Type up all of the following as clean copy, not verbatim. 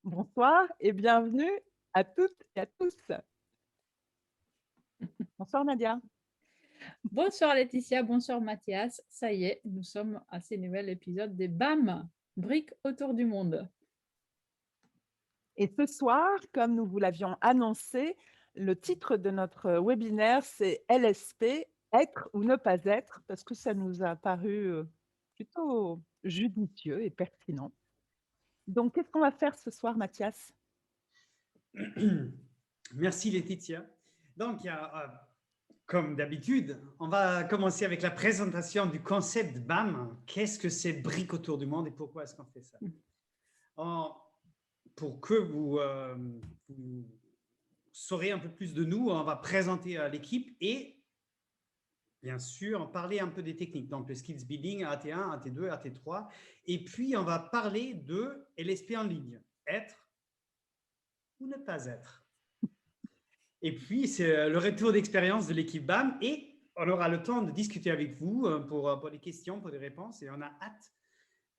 Bonsoir et bienvenue à toutes et à tous. Bonsoir Nadia. Bonsoir Laetitia, bonsoir Mathias. Ça y est, nous sommes à ce nouvel épisode des BAM, briques autour du monde. Et ce soir, comme nous vous l'avions annoncé, le titre de notre webinaire, c'est LSP, être ou ne pas être, parce que ça nous a paru plutôt judicieux et pertinent. Donc, qu'est-ce qu'on va faire ce soir, Mathias? Merci Laetitia. Donc, comme d'habitude, on va commencer avec la présentation du concept BAM. Qu'est-ce que c'est briques autour du monde et pourquoi est-ce qu'on fait ça? Pour que vous saurez un peu plus de nous, on va présenter l'équipe et bien sûr parler un peu des techniques. Donc, le skills building, AT1, AT2, AT3. Et puis, on va parler de LSP en ligne. Être ou ne pas être. Et puis, c'est le retour d'expérience de l'équipe BAM et on aura le temps de discuter avec vous pour les questions, pour les réponses et on a hâte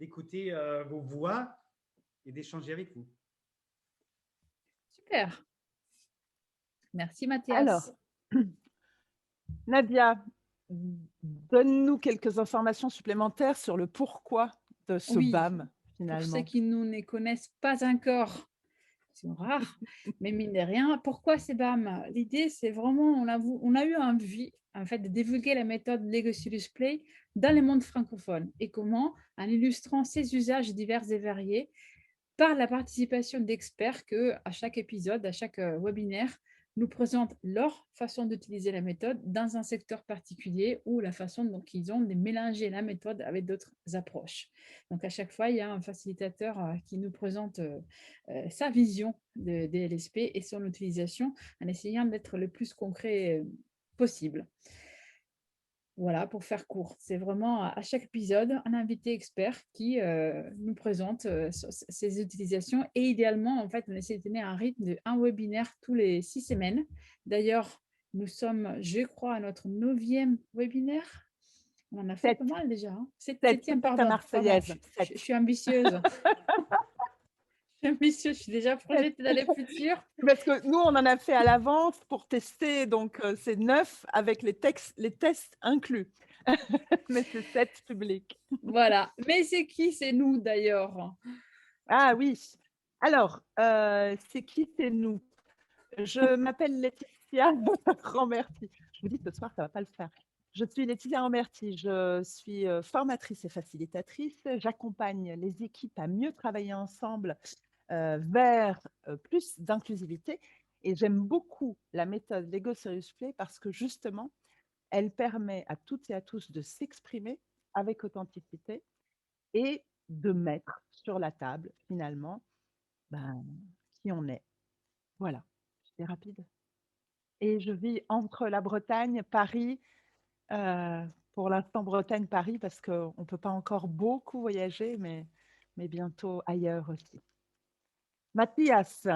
d'écouter vos voix et d'échanger avec vous. Super. Merci Mathias. Alors, Nadia, donne-nous quelques informations supplémentaires sur le pourquoi de ce Oui, BAM, pour ceux finalement. qui nous ne connaissent pas encore, ils sont rares, mais mine de rien, pourquoi ces BAM? L'idée, c'est vraiment, on a eu envie en fait, de divulguer la méthode Lego Serious Play dans le monde francophone. Et comment? En illustrant ses usages divers et variés par la participation d'experts que, à chaque épisode, à chaque webinaire, nous présentent leur façon d'utiliser la méthode dans un secteur particulier ou la façon dont ils ont de mélanger la méthode avec d'autres approches. Donc, à chaque fois, il y a un facilitateur qui nous présente sa vision des LSP et son utilisation en essayant d'être le plus concret possible. Voilà, pour faire court. C'est vraiment à chaque épisode un invité expert qui nous présente ses utilisations. Et idéalement, en fait, on essaie de tenir un rythme de un webinaire tous les 6 semaines. D'ailleurs, nous sommes, je crois, à notre 9e webinaire. On en a fait pas 7, mal déjà. Hein. 7, 7e, c'est pas ta pardon. Pardon, Marseillaise, je 7. suis ambitieuse. Je suis ambitieuse, je suis déjà projetée dans le futur. Parce que nous, on en a fait à l'avance pour tester, donc c'est 9 avec les tests inclus. Mais c'est 7 publics. Voilà. Mais c'est qui? C'est nous d'ailleurs. Ah oui. Alors, c'est qui, c'est nous? Je m'appelle Laetitia Ramberti. Je vous dis, ce soir, ça ne va pas le faire. Je suis Laetitia Ramberti. Je suis formatrice et facilitatrice. J'accompagne les équipes à mieux travailler ensemble vers plus d'inclusivité. Et j'aime beaucoup la méthode Lego Serious Play parce que justement, elle permet à toutes et à tous de s'exprimer avec authenticité et de mettre sur la table, finalement, qui on est. Voilà, c'était rapide. Et je vis entre la Bretagne, Paris, pour l'instant Bretagne-Paris, parce qu'on ne peut pas encore beaucoup voyager, mais bientôt ailleurs aussi. Mathias.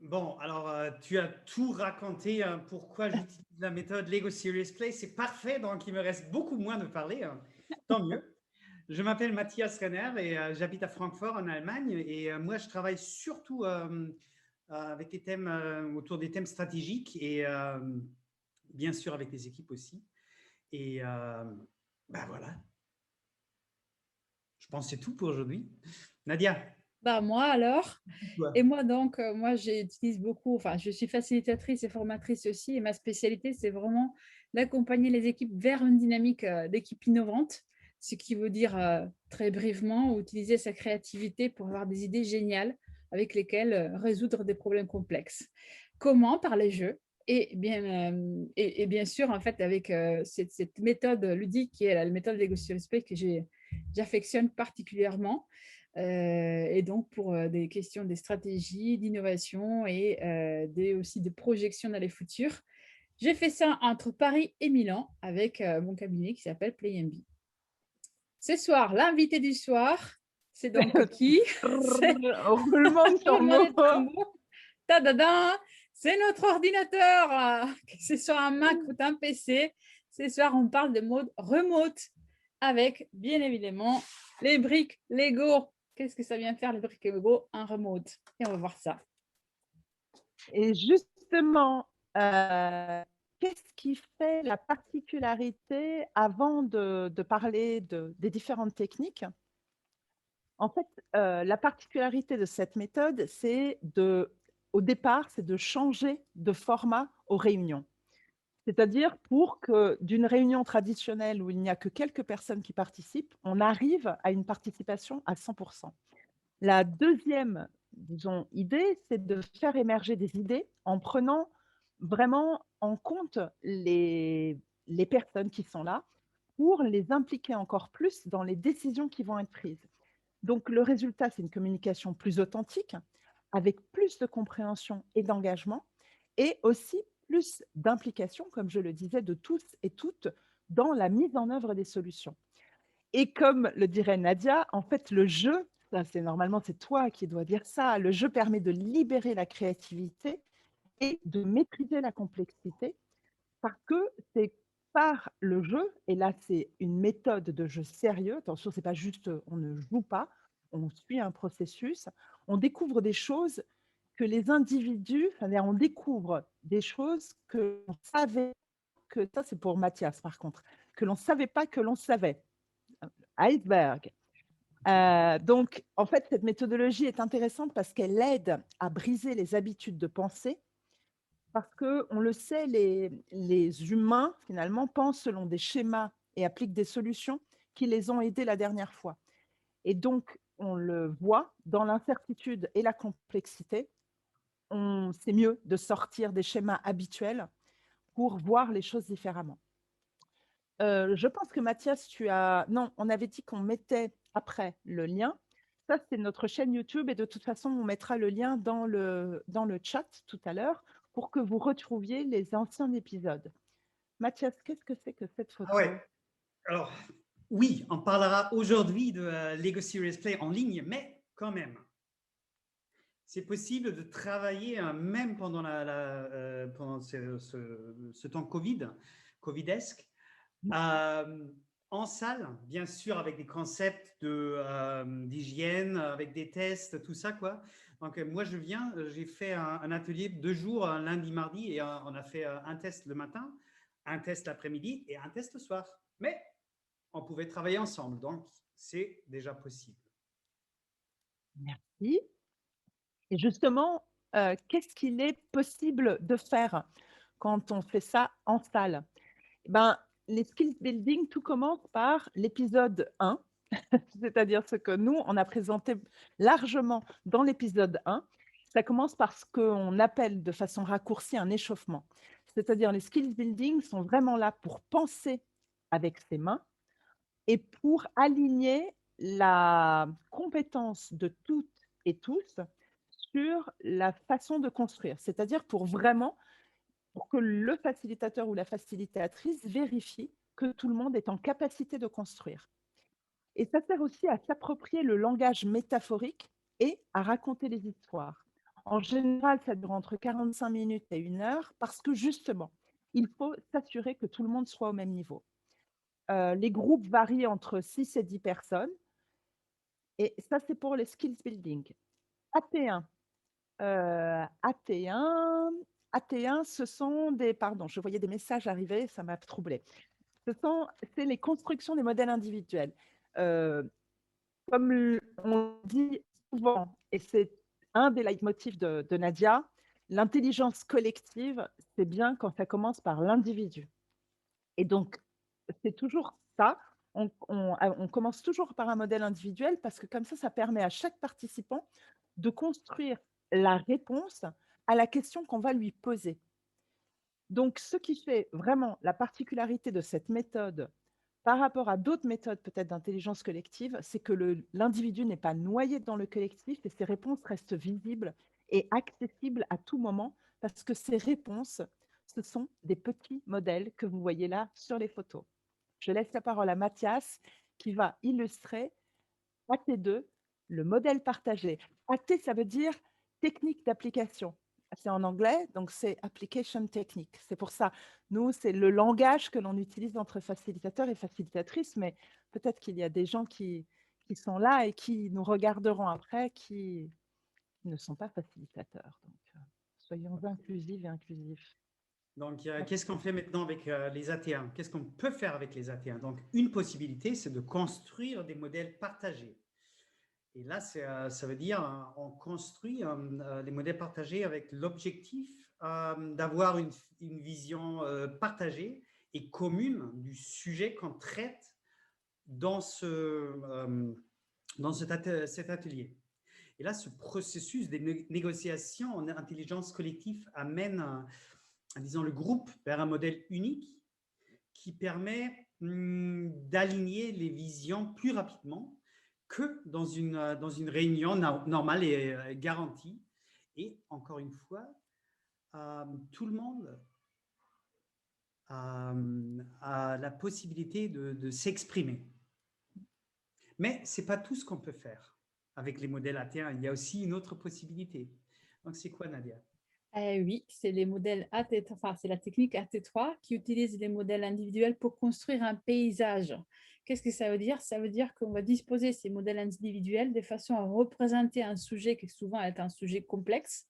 Bon, alors tu as tout raconté pourquoi j'utilise la méthode Lego Serious Play. C'est parfait, donc il me reste beaucoup moins de parler. Tant mieux. Je m'appelle Mathias Renner et j'habite à Francfort en Allemagne. Et moi, je travaille surtout avec des thèmes autour des thèmes stratégiques et bien sûr avec les équipes aussi. Et voilà. Je pense que c'est tout pour aujourd'hui. Nadia. Bah, moi alors, Ouais. et moi donc, moi j'utilise beaucoup, enfin je suis facilitatrice et formatrice aussi, et ma spécialité c'est vraiment d'accompagner les équipes vers une dynamique d'équipe innovante, ce qui veut dire très brièvement utiliser sa créativité pour avoir des idées géniales avec lesquelles résoudre des problèmes complexes. Comment? Par les jeux. Et bien sûr, en fait, avec cette méthode ludique qui est la méthode Lego Serious Play que j'affectionne particulièrement. Et donc, pour des questions de stratégie, d'innovation et aussi de projection dans les futurs. J'ai fait ça entre Paris et Milan avec mon cabinet qui s'appelle PlayMB. Ce soir, l'invité du soir, c'est donc qui? C'est Roulement de roulement de tambour. tambour. Tadadam, c'est notre ordinateur, que ce soit un Mac ou un PC. Ce soir, on parle de mode remote avec, bien évidemment, Les briques Lego. Qu'est-ce que ça vient faire, les briques Lego? Un remote. Et on va voir ça. Et justement, qu'est-ce qui fait la particularité avant de parler des différentes techniques? En fait, la particularité de cette méthode, au départ, c'est de changer de format aux réunions. C'est-à-dire pour que d'une réunion traditionnelle où il n'y a que quelques personnes qui participent, on arrive à une participation à 100%. La deuxième, disons, idée, c'est de faire émerger des idées en prenant vraiment en compte les personnes qui sont là pour les impliquer encore plus dans les décisions qui vont être prises. Donc, le résultat, c'est une communication plus authentique, avec plus de compréhension et d'engagement, et aussi plus d'implication, comme je le disais, de tous et toutes dans la mise en œuvre des solutions. Et comme le dirait Nadia, en fait, le jeu, ça, normalement, c'est toi qui dois dire ça, le jeu permet de libérer la créativité et de maîtriser la complexité parce que c'est par le jeu, et là, c'est une méthode de jeu sérieux. Attention, c'est pas juste on ne joue pas, on suit un processus, on découvre des choses que les individus, on découvre des choses que l'on savait que, ça c'est pour Mathias par contre, que l'on ne savait pas que l'on savait. Iceberg. Donc, en fait, cette méthodologie est intéressante parce qu'elle aide à briser les habitudes de pensée, parce qu'on le sait, les humains, finalement, pensent selon des schémas et appliquent des solutions qui les ont aidés la dernière fois. Et donc, on le voit dans l'incertitude et la complexité, c'est mieux de sortir des schémas habituels pour voir les choses différemment. Je pense que Mathias, non, on avait dit qu'on mettait après le lien. Ça, c'est notre chaîne YouTube et de toute façon, on mettra le lien dans le chat tout à l'heure pour que vous retrouviez les anciens épisodes. Mathias, qu'est-ce que c'est que cette photo? Ah ouais. Alors, oui, on parlera aujourd'hui de Lego Serious Play en ligne, mais quand même, c'est possible de travailler même pendant, pendant ce temps Covidesque, en salle, bien sûr, avec des concepts d'hygiène, avec des tests, tout ça, quoi. Donc, moi, j'ai fait un atelier 2 jours, lundi, mardi, et on a fait un test le matin, un test l'après-midi et un test le soir. Mais on pouvait travailler ensemble, donc c'est déjà possible. Merci. Et justement, qu'est-ce qu'il est possible de faire quand on fait ça en salle? Ben, les skills building, tout commence par l'épisode 1, c'est-à-dire ce que nous, on a présenté largement dans l'épisode 1. Ça commence par ce qu'on appelle de façon raccourcie un échauffement. C'est-à-dire les skills building sont vraiment là pour penser avec ses mains et pour aligner la compétence de toutes et tous sur la façon de construire. C'est-à-dire pour que le facilitateur ou la facilitatrice vérifie que tout le monde est en capacité de construire. Et ça sert aussi à s'approprier le langage métaphorique et à raconter les histoires. En général, ça dure entre 45 minutes et 1 heure parce que justement, il faut s'assurer que tout le monde soit au même niveau. Les groupes varient entre 6 et 10 personnes et ça, c'est pour les skills building. AT1, AT1, AT1, ce sont des… Pardon, je voyais des messages arriver, ça m'a troublée. C'est les constructions des modèles individuels. Comme on dit souvent, et c'est un des leitmotifs de Nadia, l'intelligence collective, c'est bien quand ça commence par l'individu. Et donc, c'est toujours ça. On commence toujours par un modèle individuel parce que comme ça permet à chaque participant de construire la réponse à la question qu'on va lui poser. Donc, ce qui fait vraiment la particularité de cette méthode par rapport à d'autres méthodes peut-être d'intelligence collective, c'est que l'individu n'est pas noyé dans le collectif et ses réponses restent visibles et accessibles à tout moment parce que ces réponses, ce sont des petits modèles que vous voyez là sur les photos. Je laisse la parole à Mathias qui va illustrer AT2, le modèle partagé. AT, ça veut dire technique d'application. C'est en anglais, donc c'est application technique. C'est pour ça, nous, c'est le langage que l'on utilise entre facilitateurs et facilitatrices, mais peut-être qu'il y a des gens qui qui sont là et qui nous regarderont après, qui ne sont pas facilitateurs. Donc, soyons inclusifs et inclusifs. Donc, qu'est-ce qu'on fait maintenant avec les AT1? Qu'est-ce qu'on peut faire avec les AT1? Donc, une possibilité, c'est de construire des modèles partagés. Et là, ça veut dire on construit les modèles partagés avec l'objectif d'avoir une vision partagée et commune du sujet qu'on traite dans cet atelier. Et là, ce processus des négociations en intelligence collective amène, disons, le groupe vers un modèle unique qui permet d'aligner les visions plus rapidement que dans une réunion normale et garantie. Et encore une fois, tout le monde a la possibilité de s'exprimer. Mais ce n'est pas tout ce qu'on peut faire avec les modèles AT1. Il y a aussi une autre possibilité. Donc, c'est quoi, Nadia? Oui, c'est les modèles AT3, enfin, c'est la technique AT3 qui utilise les modèles individuels pour construire un paysage. Qu'est-ce que ça veut dire? Ça veut dire qu'on va disposer ces modèles individuels de façon à représenter un sujet qui souvent est un sujet complexe,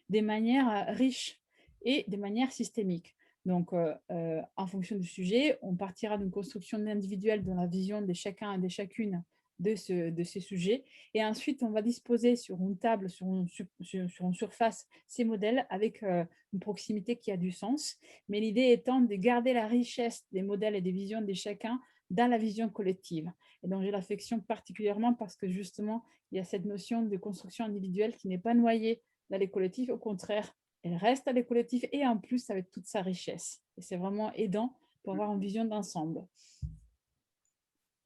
de manière riche et de manière systémique. Donc, en fonction du sujet, on partira d'une construction individuelle dans la vision de chacun et de chacune de ces sujets. Et ensuite, on va disposer sur une table, sur une surface, ces modèles avec une proximité qui a du sens. Mais l'idée étant de garder la richesse des modèles et des visions de chacun dans la vision collective. Et donc, je l'affectionne particulièrement parce que justement, il y a cette notion de construction individuelle qui n'est pas noyée dans les collectifs. Au contraire, elle reste dans les collectifs et en plus avec toute sa richesse. Et c'est vraiment aidant pour avoir une vision d'ensemble.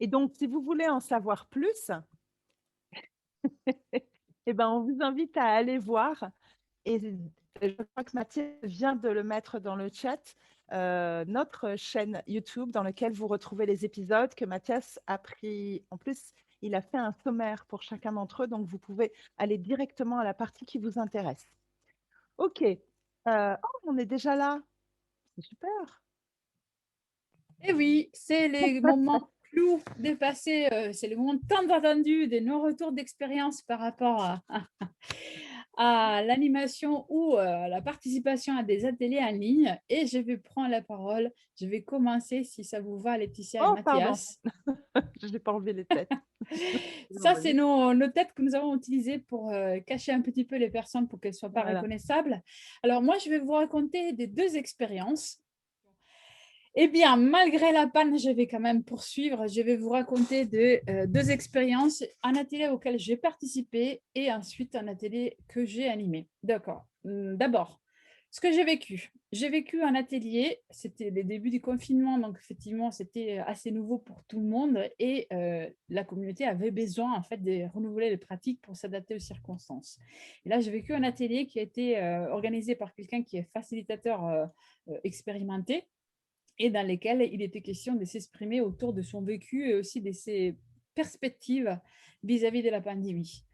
Et donc, si vous voulez en savoir plus, eh ben, on vous invite à aller voir. Et je crois que Mathieu vient de le mettre dans le chat, notre chaîne YouTube dans laquelle vous retrouvez les épisodes que Mathias a pris. En plus, il a fait un sommaire pour chacun d'entre eux, donc vous pouvez aller directement à la partie qui vous intéresse. OK. On est déjà là. C'est super. Et oui, c'est les moments clous dépassés, c'est le moment tant attendu des non-retours d'expérience par rapport à l'animation ou la participation à des ateliers en ligne. Et je vais prendre la parole. Je vais commencer, si ça vous va, Laetitia et Oh, pardon. Mathias. Je n'ai pas enlevé les têtes. Ça, c'est nos têtes que nous avons utilisées pour cacher un petit peu les personnes pour qu'elles ne soient pas Voilà. reconnaissables. Alors, moi, je vais vous raconter des deux expériences. Eh bien, malgré la panne, je vais quand même poursuivre. Je vais vous raconter deux expériences, un atelier auquel j'ai participé et ensuite un atelier que j'ai animé. D'accord. D'abord, ce que j'ai vécu. J'ai vécu un atelier, c'était les débuts du confinement, donc effectivement, c'était assez nouveau pour tout le monde et la communauté avait besoin en fait de renouveler les pratiques pour s'adapter aux circonstances. Et là, j'ai vécu un atelier qui a été organisé par quelqu'un qui est facilitateur expérimenté et dans lesquels il était question de s'exprimer autour de son vécu et aussi de ses perspectives vis-à-vis de la pandémie.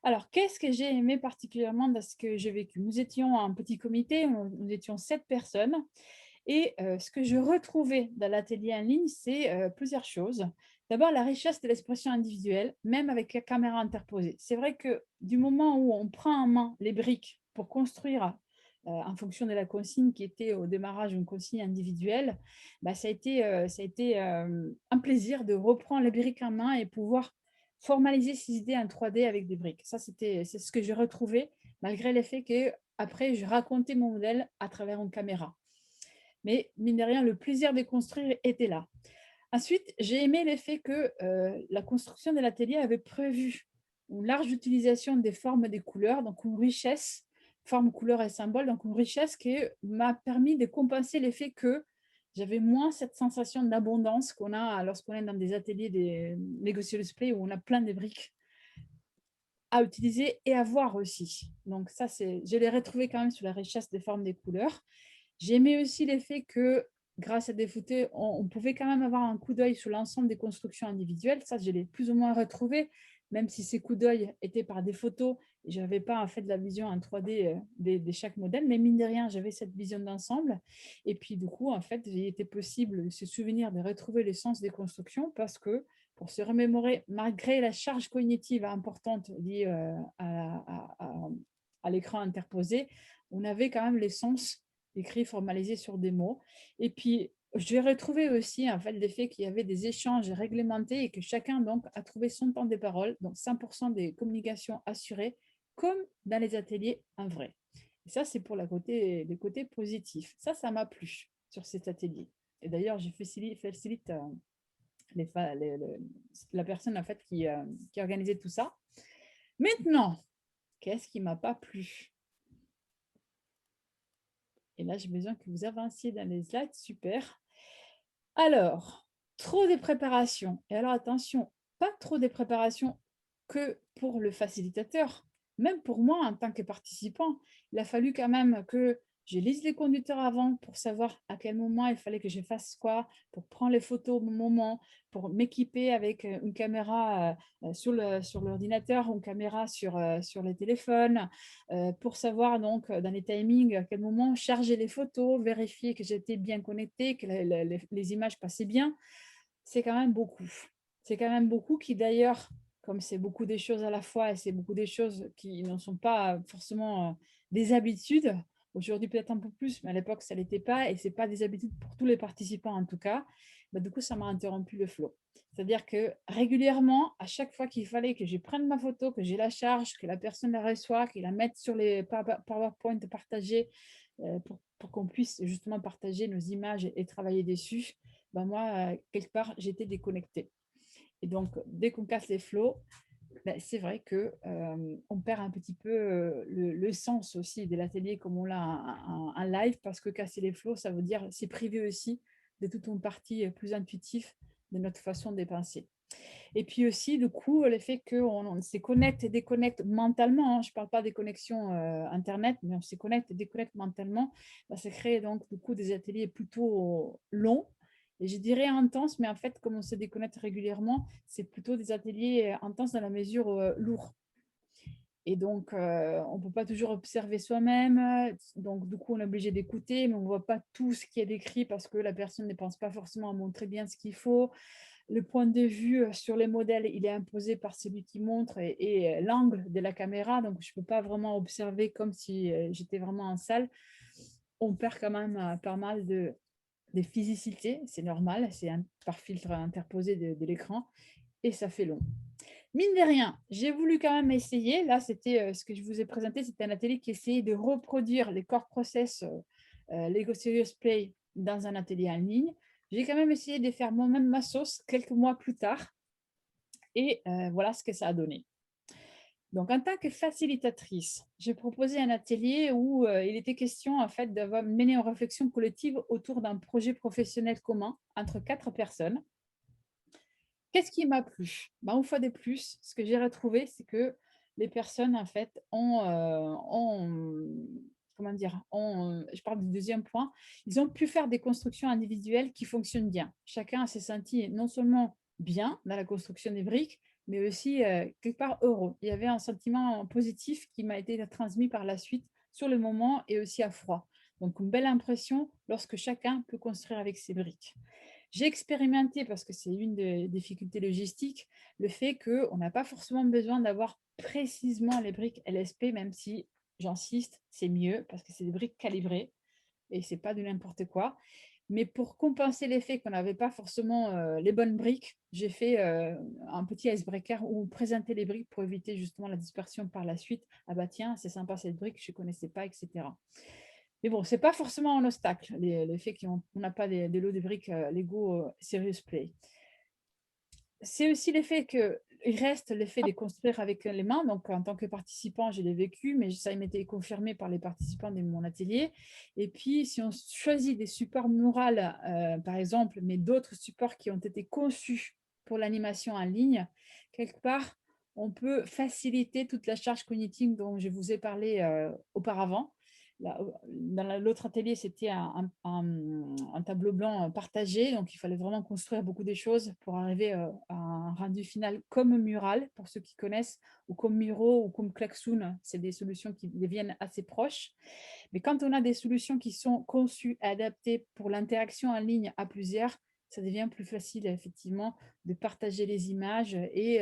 Alors, qu'est-ce que j'ai aimé particulièrement dans ce que j'ai vécu? Nous étions un petit comité, nous étions 7 personnes, et ce que je retrouvais dans l'atelier en ligne, c'est plusieurs choses. D'abord, la richesse de l'expression individuelle, même avec la caméra interposée. C'est vrai que du moment où on prend en main les briques pour construire en fonction de la consigne qui était au démarrage une consigne individuelle, bah, ça a été un plaisir de reprendre les briques en main et pouvoir formaliser ces idées en 3D avec des briques. Ça, c'est ce que j'ai retrouvé, malgré l'effet que après, je racontais mon modèle à travers une caméra. Mais mine de rien, le plaisir de construire était là. Ensuite, j'ai aimé l'effet que la construction de l'atelier avait prévu une large utilisation des formes et des couleurs, donc une richesse, forme, couleur et symbole, donc une richesse qui m'a permis de compenser l'effet que j'avais moins cette sensation d'abondance qu'on a lorsqu'on est dans des ateliers des négocier le display où on a plein de briques à utiliser et à voir aussi. Donc ça, je l'ai retrouvé quand même sur la richesse des formes, des couleurs. J'aimais aussi l'effet que grâce à des photos, on pouvait quand même avoir un coup d'œil sur l'ensemble des constructions individuelles. Ça, je l'ai plus ou moins retrouvé, même si ces coups d'œil étaient par des photos. Je n'avais pas en fait de la vision en 3D de chaque modèle, mais mine de rien, j'avais cette vision d'ensemble. Et puis du coup, en fait, il était possible de se souvenir de retrouver l'essence des constructions parce que pour se remémorer, malgré la charge cognitive importante liée à l'écran interposé, on avait quand même les sens écrits, formalisés sur des mots. Et puis, j'ai retrouvé aussi en fait, l'effet qu'il y avait des échanges réglementés et que chacun donc, a trouvé son temps de parole, donc 100% des communications assurées, comme dans les ateliers en vrai. Et ça, c'est pour les côtés positifs. Ça m'a plu sur cet atelier. Et d'ailleurs, je facilite la personne en fait, qui a organisé tout ça. Maintenant, qu'est-ce qui ne m'a pas plu? Et là, j'ai besoin que vous avanciez dans les slides. Super. Alors, trop de préparation. Et alors, attention, pas trop de préparation que pour le facilitateur. Même pour moi, en tant que participant, il a fallu quand même que je lise les conducteurs avant pour savoir à quel moment il fallait que je fasse quoi, pour prendre les photos au bon moment, pour m'équiper avec une caméra sur l'ordinateur, une caméra sur le téléphone, pour savoir donc dans les timings à quel moment charger les photos, vérifier que j'étais bien connectée, que les images passaient bien. C'est quand même beaucoup. C'est quand même beaucoup qui d'ailleurs, comme c'est beaucoup des choses à la fois et c'est beaucoup des choses qui ne sont pas forcément des habitudes, aujourd'hui peut-être un peu plus, mais à l'époque ça ne l'était pas et ce n'est pas des habitudes pour tous les participants en tout cas, bah, du coup ça m'a interrompu le flow. C'est-à-dire que régulièrement, à chaque fois qu'il fallait que je prenne ma photo, que j'ai la charge, que la personne la reçoit, qu'il la mette sur les PowerPoint partagés pour qu'on puisse justement partager nos images et travailler dessus, ben moi, quelque part, j'étais déconnectée. Et donc, dès qu'on casse les flots, ben, c'est vrai qu'on perd un petit peu le sens aussi de l'atelier comme on l'a en live, parce que casser les flots, ça veut dire c'est privé aussi de toute une partie plus intuitive de notre façon de penser. Et puis aussi, du coup, le fait qu'on se connecte et déconnecte mentalement, hein, je ne parle pas des connexions Internet, mais on se connecte et déconnecte mentalement, bah, ça crée donc du coup des ateliers plutôt longs. Et je dirais intenses, mais en fait, comme on se déconnecte régulièrement, c'est plutôt des ateliers intenses dans la mesure lourds. Et donc, on ne peut pas toujours observer soi-même. Donc, du coup, on est obligé d'écouter, mais on ne voit pas tout ce qui est décrit parce que la personne ne pense pas forcément à montrer bien ce qu'il faut. Le point de vue sur les modèles, il est imposé par celui qui montre et l'angle de la caméra. Donc, je ne peux pas vraiment observer comme si j'étais vraiment en salle. On perd quand même pas mal de physicité. C'est normal, c'est par filtre interposé de l'écran et ça fait long. Mine de rien, j'ai voulu quand même essayer. Là, c'était ce que je vous ai présenté, c'était un atelier qui essayait de reproduire les core process Lego Serious Play dans un atelier en ligne. J'ai quand même essayé de faire moi-même ma sauce quelques mois plus tard. Et voilà ce que ça a donné. Donc, en tant que facilitatrice, j'ai proposé un atelier où il était question en fait de mener une réflexion collective autour d'un projet professionnel commun entre 4 personnes. Qu'est-ce qui m'a plu? Ben, une fois de plus, ce que j'ai retrouvé, c'est que les personnes, en fait, comment dire, je parle du deuxième point, ils ont pu faire des constructions individuelles qui fonctionnent bien. Chacun s'est senti non seulement bien dans la construction des briques, mais aussi quelque part heureux. Il y avait un sentiment positif qui m'a été transmis par la suite sur le moment et aussi à froid. Donc, une belle impression lorsque chacun peut construire avec ses briques. J'ai expérimenté, parce que c'est une des difficultés logistiques, le fait qu'on n'a pas forcément besoin d'avoir précisément les briques LSP, même si, j'insiste, c'est mieux parce que c'est des briques calibrées et ce n'est pas de n'importe quoi. Mais pour compenser l'effet qu'on n'avait pas forcément les bonnes briques, j'ai fait un petit icebreaker où présenter les briques pour éviter justement la dispersion par la suite. Ah bah tiens, c'est sympa cette brique, je ne connaissais pas, etc. Mais bon, ce n'est pas forcément un obstacle, le fait qu'on n'a pas des lots de briques Lego Serious Play. C'est aussi l'effet qu'il reste l'effet de construire avec les mains. Donc, en tant que participant, je l'ai vécu, mais ça m'était confirmé par les participants de mon atelier. Et puis, si on choisit des supports murales, par exemple, mais d'autres supports qui ont été conçus pour l'animation en ligne, quelque part, on peut faciliter toute la charge cognitive dont je vous ai parlé auparavant. Dans l'autre atelier, c'était un tableau blanc partagé, donc il fallait vraiment construire beaucoup de choses pour arriver à un rendu final comme mural, pour ceux qui connaissent, ou comme Miro ou comme Klaxoon, c'est des solutions qui deviennent assez proches. Mais quand on a des solutions qui sont conçues, adaptées pour l'interaction en ligne à plusieurs, ça devient plus facile effectivement de partager les images et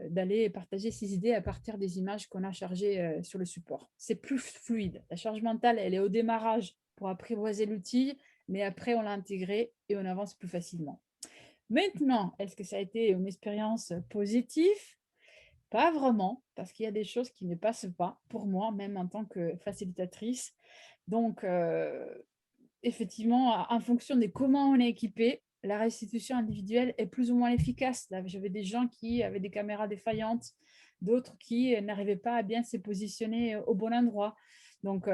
d'aller partager ses idées à partir des images qu'on a chargées sur le support. C'est plus fluide. La charge mentale, elle est au démarrage pour apprivoiser l'outil, mais après, on l'a intégré et on avance plus facilement. Maintenant, est-ce que ça a été une expérience positive? Pas vraiment, parce qu'il y a des choses qui ne passent pas pour moi, même en tant que facilitatrice. Donc, effectivement, en fonction de comment on est équipé, la restitution individuelle est plus ou moins efficace. Là, j'avais des gens qui avaient des caméras défaillantes, d'autres qui n'arrivaient pas à bien se positionner au bon endroit. Donc,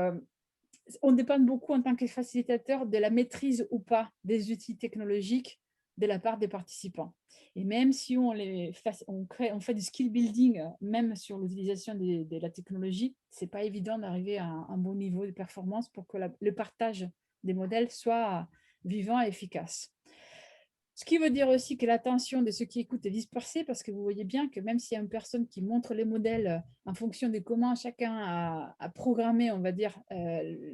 on dépend beaucoup en tant que facilitateur de la maîtrise ou pas des outils technologiques de la part des participants. Et même si on fait du skill building, même sur l'utilisation de la technologie, ce n'est pas évident d'arriver à un bon niveau de performance pour que le partage des modèles soit vivant et efficace. Ce qui veut dire aussi que l'attention de ceux qui écoutent est dispersée, parce que vous voyez bien que même s'il y a une personne qui montre les modèles en fonction de comment chacun a programmé, on va dire,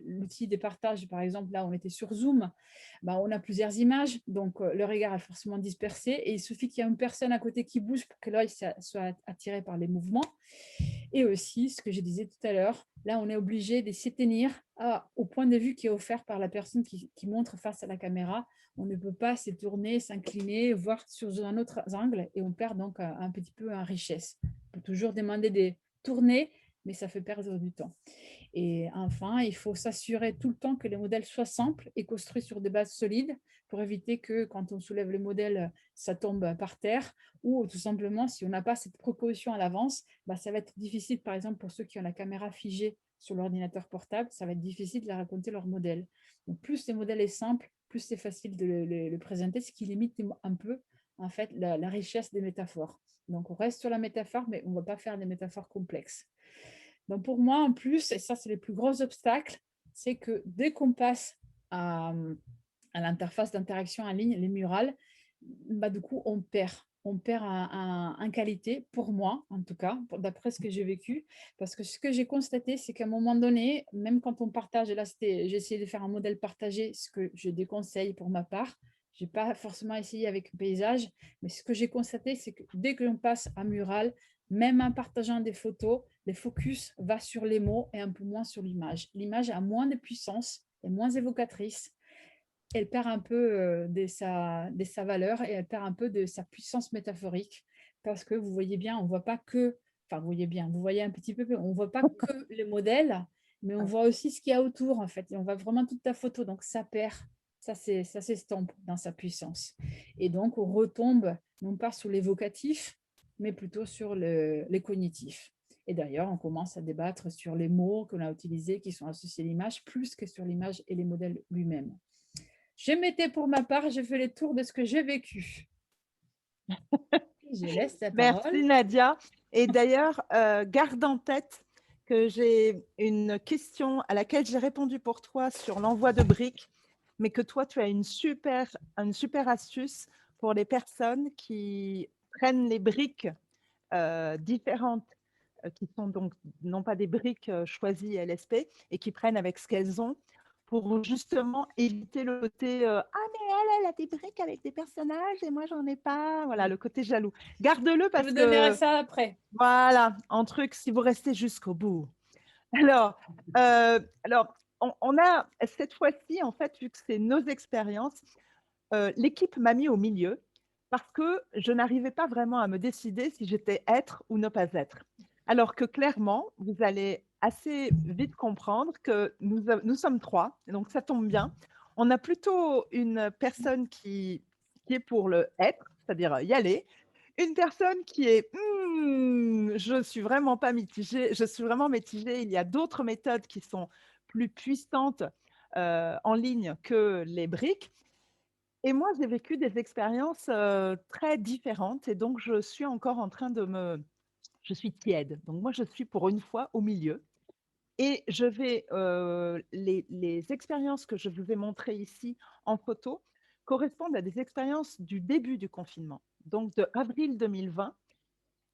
l'outil de partage, par exemple, là, on était sur Zoom, on a plusieurs images, donc le regard est forcément dispersé, et il suffit qu'il y ait une personne à côté qui bouge pour que l'œil soit attiré par les mouvements. Et aussi, ce que je disais tout à l'heure, là, on est obligé de s'y tenir au point de vue qui est offert par la personne qui montre face à la caméra. On ne peut pas se tourner, s'incliner, voir sur un autre angle, et on perd donc un petit peu en richesse. On peut toujours demander de tourner, mais ça fait perdre du temps. Et enfin, il faut s'assurer tout le temps que les modèles soient simples et construits sur des bases solides pour éviter que quand on soulève le modèle, ça tombe par terre, ou tout simplement, si on n'a pas cette précaution à l'avance, ça va être difficile, par exemple, pour ceux qui ont la caméra figée sur l'ordinateur portable, ça va être difficile de raconter leur modèle. Donc, plus le modèle est simple, plus c'est facile de le présenter, ce qui limite un peu en fait la richesse des métaphores. Donc, on reste sur la métaphore, mais on ne va pas faire des métaphores complexes. Donc, pour moi, en plus, et ça, c'est le plus gros obstacle, c'est que dès qu'on passe à l'interface d'interaction en ligne, les murales, du coup, on perd en qualité, pour moi, en tout cas, d'après ce que j'ai vécu. Parce que ce que j'ai constaté, c'est qu'à un moment donné, même quand on partage, et là, j'ai essayé de faire un modèle partagé, ce que je déconseille pour ma part. Je n'ai pas forcément essayé avec un paysage, mais ce que j'ai constaté, c'est que dès que l'on passe à mural, même en partageant des photos, le focus va sur les mots et un peu moins sur l'image. L'image a moins de puissance, est moins évocatrice. Elle perd un peu de sa valeur, et elle perd un peu de sa puissance métaphorique, parce que vous voyez bien, on ne voit pas que, enfin vous voyez bien, vous voyez un petit peu, on ne voit pas que les modèles, mais on voit aussi ce qu'il y a autour en fait, et on voit vraiment toute ta photo, donc ça perd, ça s'estompe dans sa puissance. Et donc on retombe non pas sur l'évocatif, mais plutôt sur les cognitifs. Et d'ailleurs, on commence à débattre sur les mots qu'on a utilisés qui sont associés à l'image, plus que sur l'image et les modèles lui-même. Je m'étais pour ma part, j'ai fait le tour de ce que j'ai vécu. Je laisse la parole. Merci Nadia. Et d'ailleurs, garde en tête que j'ai une question à laquelle j'ai répondu pour toi sur l'envoi de briques, mais que toi, tu as une super astuce pour les personnes qui prennent les briques différentes, qui sont donc non pas des briques choisies LSP, et qui prennent avec ce qu'elles ont, pour justement éviter le côté ah mais elle a des briques avec des personnages et moi j'en ai pas, voilà, le côté jaloux. Garde-le parce Je vous que donnerai ça après. voilà, un truc si vous restez jusqu'au bout. Alors, on a cette fois-ci, en fait, vu que c'est nos expériences, l'équipe m'a mis au milieu parce que je n'arrivais pas vraiment à me décider si j'étais être ou ne pas être. Alors que clairement, vous allez assez vite comprendre que nous sommes 3, donc ça tombe bien. On a plutôt une personne qui est pour le être, c'est-à-dire y aller, une personne qui est je suis vraiment pas mitigée, je suis vraiment mitigée. Il y a d'autres méthodes qui sont plus puissantes en ligne que les briques. Et moi, j'ai vécu des expériences très différentes, et donc je suis encore en train je suis tiède. Donc moi, je suis pour une fois au milieu. Et je vais, les expériences que je vous ai montrées ici en photo correspondent à des expériences du début du confinement, donc de avril 2020,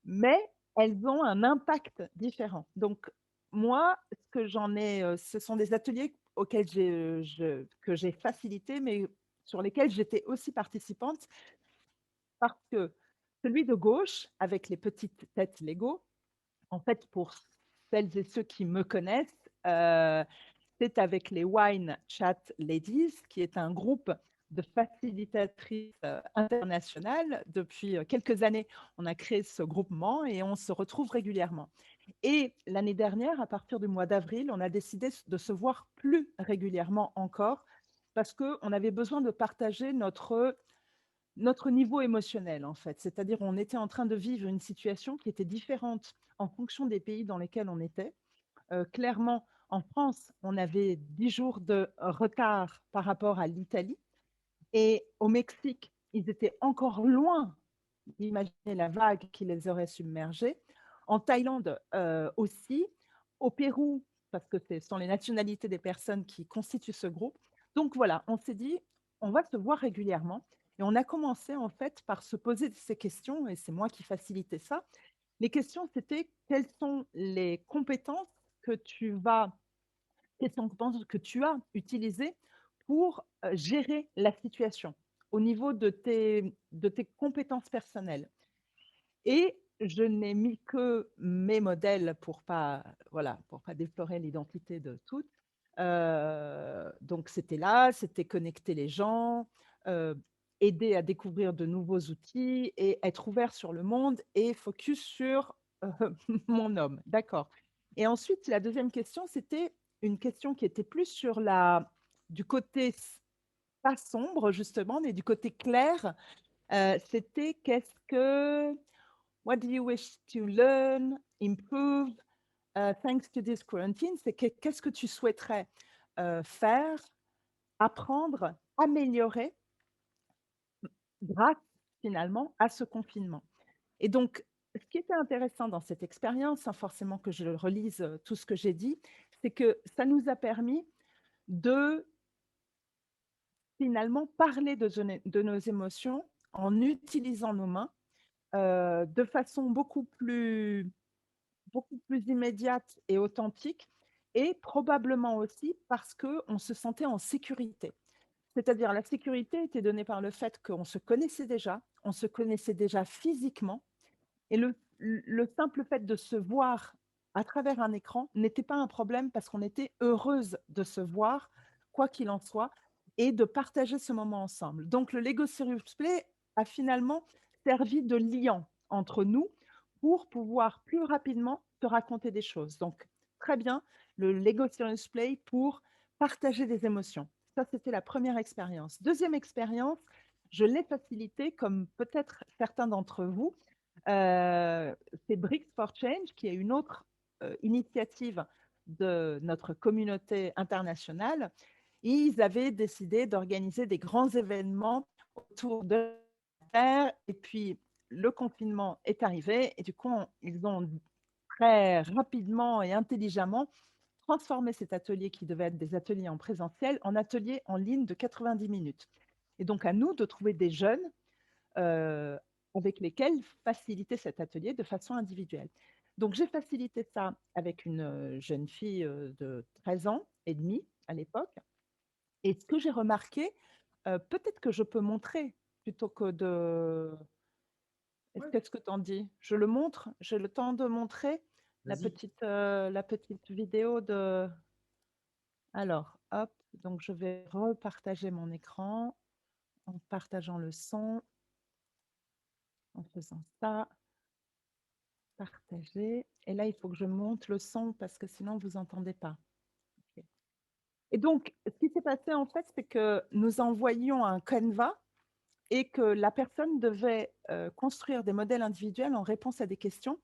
mais elles ont un impact différent. Donc moi, ce que j'en ai, ce sont des ateliers auxquels que j'ai facilité, mais sur lesquels j'étais aussi participante parce que celui de gauche, avec les petites têtes Lego, en fait, pour celles et ceux qui me connaissent, c'est avec les Wine Chat Ladies, qui est un groupe de facilitatrices internationales. Depuis quelques années, on a créé ce groupement et on se retrouve régulièrement. Et l'année dernière, à partir du mois d'avril, on a décidé de se voir plus régulièrement encore parce qu'on avait besoin de partager notre niveau émotionnel, en fait. C'est-à-dire, on était en train de vivre une situation qui était différente en fonction des pays dans lesquels on était. Clairement, en France, on avait 10 jours de retard par rapport à l'Italie. Et au Mexique, ils étaient encore loin d'imaginer la vague qui les aurait submergés. En Thaïlande aussi. Au Pérou, parce que ce sont les nationalités des personnes qui constituent ce groupe. Donc voilà, on s'est dit, on va se voir régulièrement. Et on a commencé en fait par se poser ces questions, et c'est moi qui facilitais ça. Les questions, c'était quelles sont les compétences que tu as utilisées pour gérer la situation au niveau de tes compétences personnelles. Et je n'ai mis que mes modèles pour pas déplorer l'identité de toutes. Donc c'était connecter les gens, aider à découvrir de nouveaux outils et être ouvert sur le monde et focus sur mon homme. D'accord. Et ensuite, la deuxième question, c'était une question qui était plus sur du côté pas sombre, justement, mais du côté clair. C'était what do you wish to learn, improve, thanks to this quarantine? C'est qu'est-ce que tu souhaiterais faire, apprendre, améliorer grâce finalement à ce confinement. Et donc, ce qui était intéressant dans cette expérience, sans forcément que je relise tout ce que j'ai dit, c'est que ça nous a permis de finalement parler de nos émotions en utilisant nos mains de façon beaucoup plus immédiate et authentique, et probablement aussi parce qu'on se sentait en sécurité. C'est-à-dire la sécurité était donnée par le fait qu'on se connaissait déjà physiquement, et le simple fait de se voir à travers un écran n'était pas un problème parce qu'on était heureuse de se voir, quoi qu'il en soit, et de partager ce moment ensemble. Donc le Lego Serious Play a finalement servi de liant entre nous pour pouvoir plus rapidement se raconter des choses. Donc très bien, le Lego Serious Play pour partager des émotions. Ça, c'était la première expérience. Deuxième expérience, je l'ai facilitée, comme peut-être certains d'entre vous, c'est Bricks for Change, qui est une autre initiative de notre communauté internationale. Ils avaient décidé d'organiser des grands événements autour de la Terre, et puis le confinement est arrivé, et du coup, ils ont très rapidement et intelligemment transformé cet atelier qui devait être des ateliers en présentiel en atelier en ligne de 90 minutes. Et donc, à nous de trouver des jeunes avec lesquels faciliter cet atelier de façon individuelle. Donc, j'ai facilité ça avec une jeune fille de 13 ans et demi à l'époque. Et ce que j'ai remarqué, peut-être que je peux montrer plutôt que de... Qu'est-ce que tu en dis? Je le montre? J'ai le temps de montrer la petite vidéo de... Alors, hop, donc je vais repartager mon écran en partageant le son, en faisant ça, partager. Et là, il faut que je monte le son parce que sinon, vous n'entendez pas. Okay. Et donc, ce qui s'est passé, en fait, c'est que nous envoyions un Canva et que la personne devait construire des modèles individuels en réponse à des questions.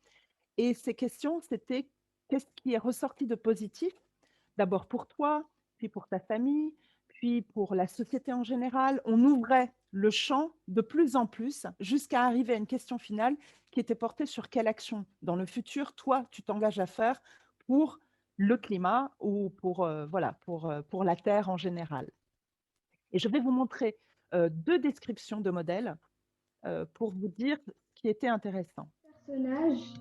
Et ces questions, c'était qu'est-ce qui est ressorti de positif, d'abord pour toi, puis pour ta famille, puis pour la société en général. On ouvrait le champ de plus en plus jusqu'à arriver à une question finale qui était portée sur quelle action dans le futur, toi, tu t'engages à faire pour le climat ou pour la Terre en général. Et je vais vous montrer 2 descriptions de modèles pour vous dire ce qui était intéressant. Personnages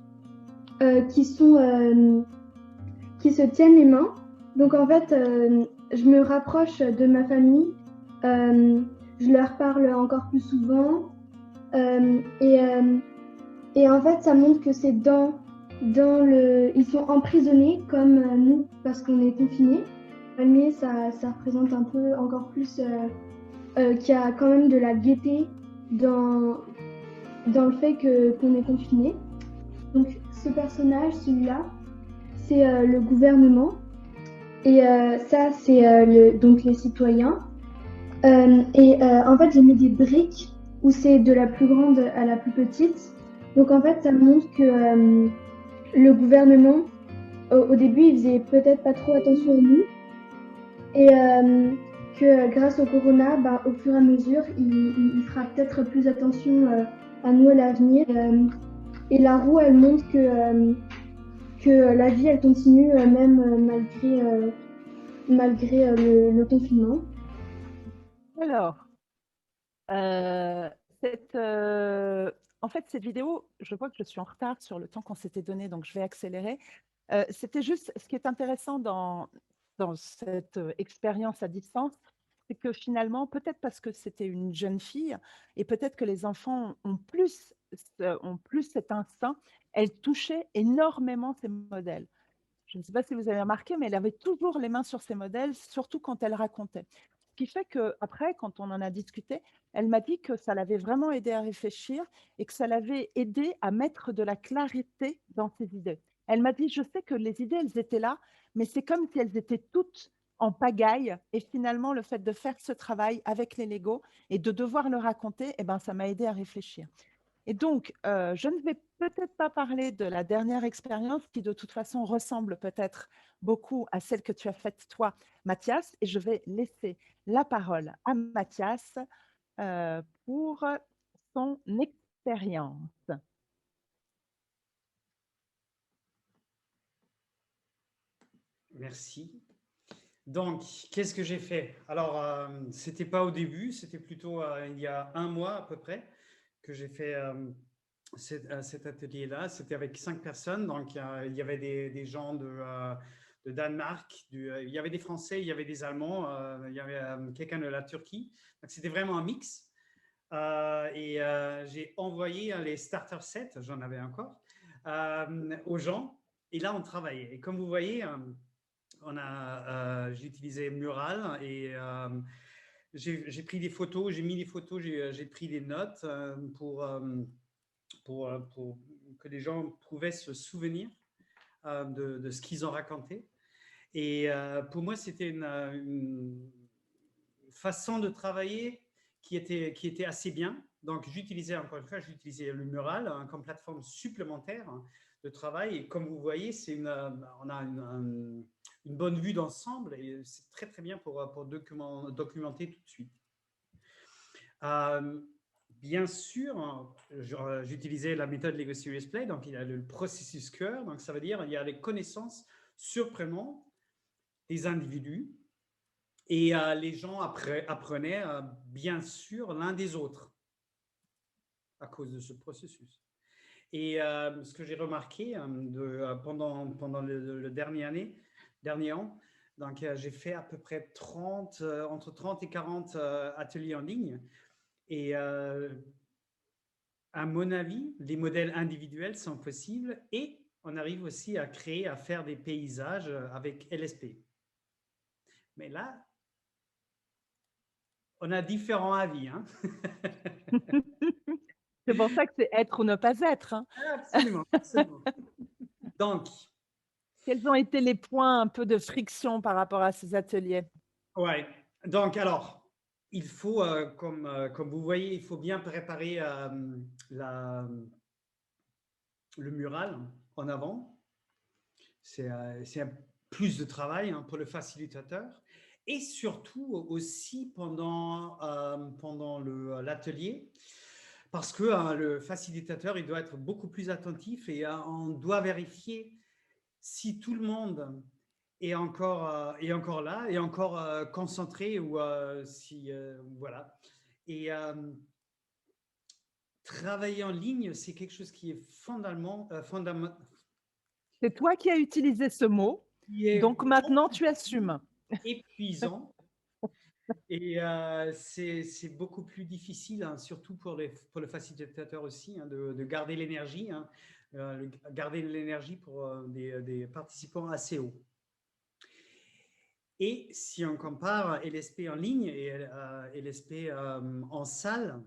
qui se tiennent les mains. Donc en fait, je me rapproche de ma famille je leur parle encore plus souvent. Et en fait, ça montre que c'est ils sont emprisonnés comme nous parce qu'on est confinés. Mais ça représente un peu encore plus qu'il y a quand même de la gaieté dans le fait qu'on est confiné. Donc ce personnage, celui-là, c'est le gouvernement. Et ça, c'est donc les citoyens. En fait, j'ai mis des briques où c'est de la plus grande à la plus petite. Donc en fait, ça montre que le gouvernement, au début, il faisait peut-être pas trop attention à nous. Et que grâce au corona, au fur et à mesure, il fera peut-être plus attention à nous à l'avenir. Et la roue, elle montre que la vie, elle continue même malgré le confinement. Alors, en fait, cette vidéo, je vois que je suis en retard sur le temps qu'on s'était donné, donc je vais accélérer. C'était juste, ce qui est intéressant dans cette expérience à distance, c'est que finalement, peut-être parce que c'était une jeune fille, et peut-être que les enfants ont plus cet instinct, elle touchait énormément ces modèles. Je ne sais pas si vous avez remarqué, mais elle avait toujours les mains sur ses modèles, surtout quand elle racontait. Ce qui fait qu'après, quand on en a discuté, elle m'a dit que ça l'avait vraiment aidé à réfléchir et que ça l'avait aidé à mettre de la clarté dans ses idées. Elle m'a dit, je sais que les idées, elles étaient là, mais c'est comme si elles étaient toutes en pagaille. Et finalement, le fait de faire ce travail avec les Legos et de devoir le raconter, eh ben, ça m'a aidé à réfléchir. Et donc, je ne vais peut-être pas parler de la dernière expérience qui, de toute façon, ressemble peut-être beaucoup à celle que tu as faite, toi, Mathias, et je vais laisser la parole à Mathias pour son expérience. Merci. Donc, qu'est-ce que j'ai fait? Alors, c'était pas au début, c'était plutôt il y a un mois à peu près que j'ai fait cet atelier-là. C'était avec 5 personnes. Donc, il y avait des gens de Danemark, il y avait des Français, il y avait des Allemands, il y avait quelqu'un de la Turquie. Donc, c'était vraiment un mix. J'ai envoyé les starter sets, j'en avais encore, aux gens. Et là, on travaillait. Et comme vous voyez, j'ai utilisé Mural et j'ai pris des photos, j'ai mis des photos, j'ai pris des notes pour que les gens pouvaient se souvenir de ce qu'ils ont raconté. Et pour moi, c'était une façon de travailler qui était assez bien. Donc, j'utilisais encore une fois, j'utilisais le Mural comme plateforme supplémentaire de travail. Et comme vous voyez, on a une bonne vue d'ensemble et c'est très, très bien pour documenter tout de suite. Bien sûr, j'utilisais la méthode Lego Serious Play, donc il y a le processus cœur, donc ça veut dire il y a les connaissances surprenantes des individus et les gens apprenaient bien sûr l'un des autres à cause de ce processus. Et ce que j'ai remarqué pendant le dernier an, donc j'ai fait à peu près entre 30 et 40 ateliers en ligne. Et à mon avis, les modèles individuels sont possibles et on arrive aussi à faire des paysages avec LSP. Mais là, on a différents avis. Hein. C'est pour ça que c'est être ou ne pas être. Hein. Absolument, absolument. Donc, quels ont été les points un peu de friction par rapport à ces ateliers? Ouais. Donc, alors, il faut, comme vous voyez, il faut bien préparer le mural en avant. C'est un plus de travail pour le facilitateur. Et surtout aussi pendant l'atelier, parce que le facilitateur, il doit être beaucoup plus attentif et on doit vérifier si tout le monde est encore là, et encore concentré ou voilà. Et travailler en ligne, c'est quelque chose qui est fondamental. C'est toi qui as utilisé ce mot, donc maintenant tu assumes. Épuisant. Et c'est beaucoup plus difficile, hein, surtout pour le facilitateur aussi, hein, de garder l'énergie, hein, garder l'énergie pour des participants assez hauts. Et si on compare LSP en ligne et LSP en salle,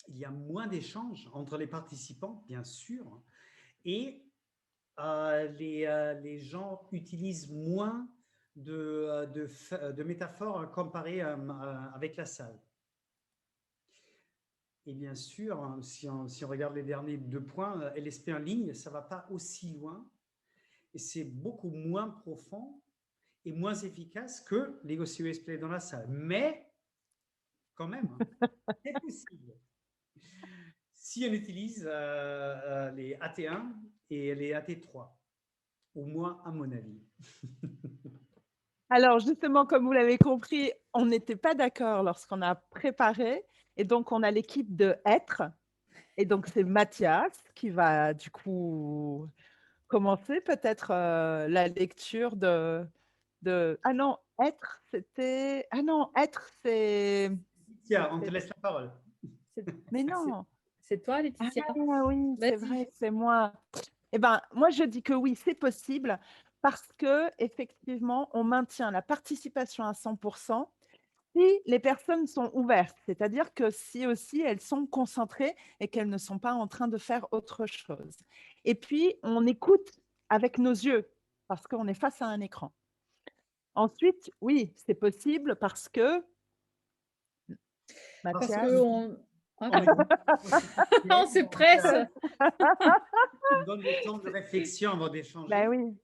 il y a moins d'échanges entre les participants, bien sûr, et les gens utilisent moins de métaphores comparées avec la salle. Et bien sûr, hein, si on regarde les derniers 2 points, LSP en ligne, ça ne va pas aussi loin et c'est beaucoup moins profond et moins efficace que Lego Serious Play dans la salle. Mais quand même, hein, c'est possible. Si on utilise les AT1 et les AT3, au moins à mon avis. Alors justement, comme vous l'avez compris, on n'était pas d'accord lorsqu'on a préparé et donc on a l'équipe de Être et donc c'est Mathias qui va du coup commencer peut-être la lecture de ah non, Être, c'était ah non, Être, Tiens, on te laisse la parole. mais non. C'est toi, Ah Laetitia? oui, c'est Vas-y. vrai, c'est moi. Eh ben, moi, je dis que oui, c'est possible parce que effectivement, on maintient la participation à 100% si les personnes sont ouvertes, c'est-à-dire que si aussi elles sont concentrées et qu'elles ne sont pas en train de faire autre chose. Et puis, on écoute avec nos yeux parce qu'on est face à un écran. Ensuite, oui, c'est possible parce que Parce Mathias, qu'on On on se presse. donne le temps de réflexion avant d'échanger. ben oui.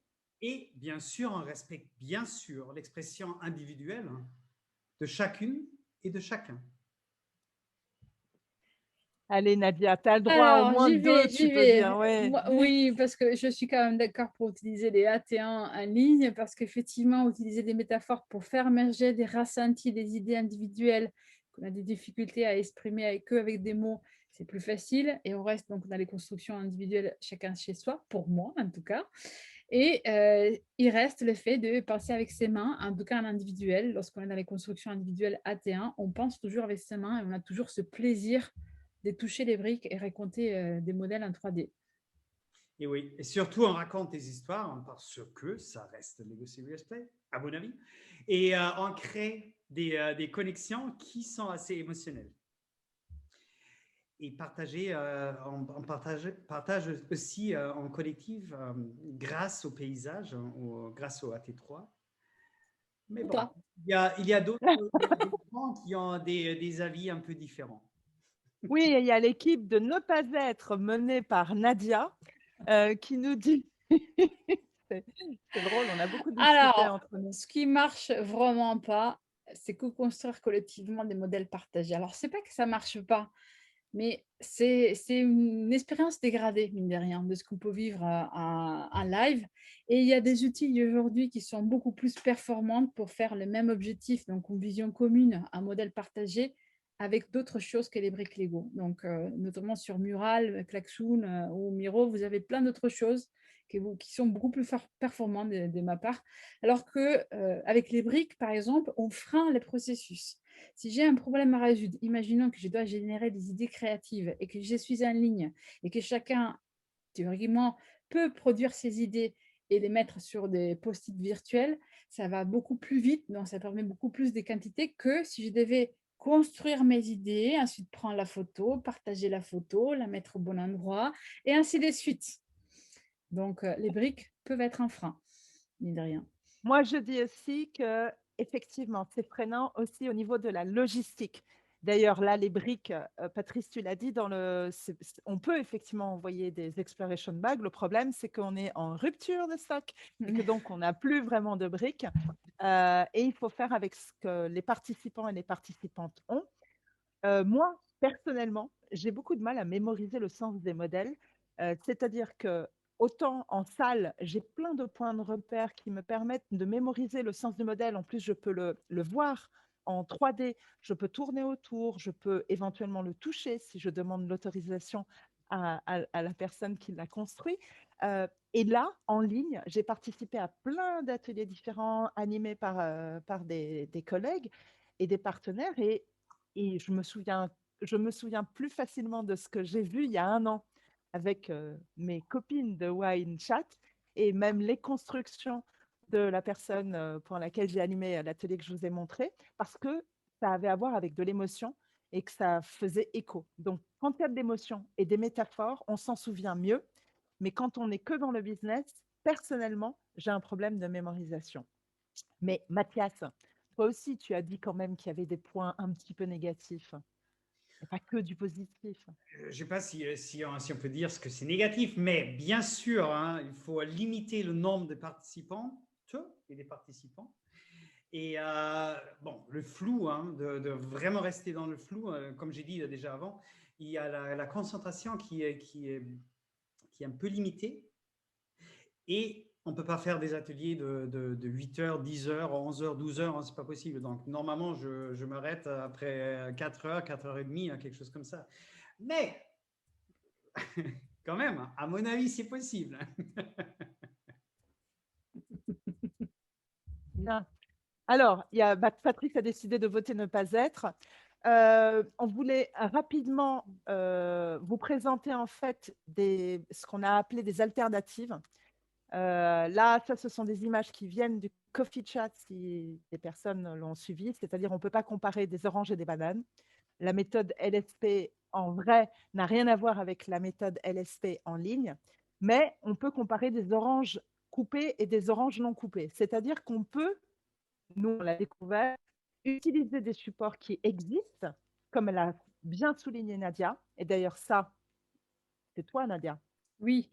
Et bien sûr, on respecte bien sûr l'expression individuelle de chacune et de chacun. Allez, Nadia, tu as le droit au Alors, moins deux, j'y tu peux vais. dire, ouais. Oui, parce que je suis quand même d'accord pour utiliser les AT1 en ligne, parce qu'effectivement, utiliser des métaphores pour faire émerger des ressentis, des idées individuelles qu'on a des difficultés à exprimer avec eux, avec des mots, c'est plus facile. Et on reste donc dans les constructions individuelles, chacun chez soi, pour moi en tout cas. Et il reste le fait de penser avec ses mains, en tout cas en individuel. Lorsqu'on est dans les constructions individuelles AT1, on pense toujours avec ses mains et on a toujours ce plaisir de toucher les briques et raconter des modèles en 3D. Et oui, et surtout on raconte des histoires hein, parce que ça reste Lego Serious Play, à mon avis, et on crée des connexions qui sont assez émotionnelles. Et on partage aussi en collectif grâce au paysage, hein, grâce au AT3. Mais Ou bon, pas. il y a d'autres gens qui ont des avis un peu différents. Oui, il y a l'équipe de ne pas être menée par Nadia qui nous dit. C'est drôle, on a beaucoup discuté Alors, entre nous. ce qui marche vraiment pas, c'est co-construire collectivement des modèles partagés. Alors, c'est pas que ça marche pas, mais c'est une expérience dégradée, mine de rien, de ce qu'on peut vivre en live. Et il y a des outils aujourd'hui qui sont beaucoup plus performants pour faire le même objectif, donc une vision commune, un modèle partagé, avec d'autres choses que les briques Lego. Donc, notamment sur Mural, Klaxoon ou Miro, vous avez plein d'autres choses qui sont beaucoup plus performantes de ma part. Alors que avec les briques, par exemple, on freine les processus. Si j'ai un problème à résoudre, imaginons que je dois générer des idées créatives et que je suis en ligne et que chacun, théoriquement, peut produire ses idées et les mettre sur des post-it virtuels, ça va beaucoup plus vite, donc ça permet beaucoup plus de quantité que si je devais construire mes idées, ensuite prendre la photo, partager la photo, la mettre au bon endroit et ainsi de suite. Donc, les briques peuvent être un frein, mine de rien. Moi, je dis aussi que effectivement, c'est freinant aussi au niveau de la logistique. D'ailleurs, là, les briques, Patrice, tu l'as dit, on peut effectivement envoyer des exploration bags. Le problème, c'est qu'on est en rupture de stock et que donc on n'a plus vraiment de briques. Et il faut faire avec ce que les participants et les participantes ont. Moi, personnellement, j'ai beaucoup de mal à mémoriser le sens des modèles. C'est-à-dire que autant en salle, j'ai plein de points de repère qui me permettent de mémoriser le sens du modèle. En plus, je peux le voir en 3D, je peux tourner autour, je peux éventuellement le toucher si je demande l'autorisation à la personne qui l'a construit. Et là, en ligne, j'ai participé à plein d'ateliers différents animés par des collègues. et des partenaires. Et je me souviens plus facilement de ce que j'ai vu il y a 1 an avec mes copines de Wine Chat et même les constructions de la personne pour laquelle j'ai animé l'atelier que je vous ai montré, parce que ça avait à voir avec de l'émotion et que ça faisait écho. Donc, quand il y a de l'émotion et des métaphores, on s'en souvient mieux. Mais quand on n'est que dans le business, personnellement, j'ai un problème de mémorisation. Mais Mathias, toi aussi, tu as dit quand même qu'il y avait des points un petit peu négatifs et pas que du positif. Je ne sais pas si on peut dire ce que c'est négatif, mais bien sûr, hein, il faut limiter le nombre de participantes et des participants. Et bon, le flou, hein, de vraiment rester dans le flou, comme j'ai dit déjà avant, il y a la concentration qui est un peu limitée. Et on ne peut pas faire des ateliers de 8 heures, 10 heures, 11 heures, 12 heures, hein, ce n'est pas possible. Donc, normalement, je m'arrête après 4 heures, 4 heures et demie, hein, quelque chose comme ça. Mais, quand même, à mon avis, c'est possible. Bien. Alors, Patrick a décidé de voter ne pas être. On voulait rapidement vous présenter en fait ce qu'on a appelé des alternatives. Là, ça, ce sont des images qui viennent du Coffee Chat si des personnes l'ont suivi, c'est-à-dire on ne peut pas comparer des oranges et des bananes. La méthode LSP en vrai n'a rien à voir avec la méthode LSP en ligne, mais on peut comparer des oranges coupées et des oranges non coupées. C'est-à-dire qu'on peut, nous on l'a découvert, utiliser des supports qui existent, comme elle a bien souligné Nadia, et d'ailleurs ça, c'est toi Nadia. Oui,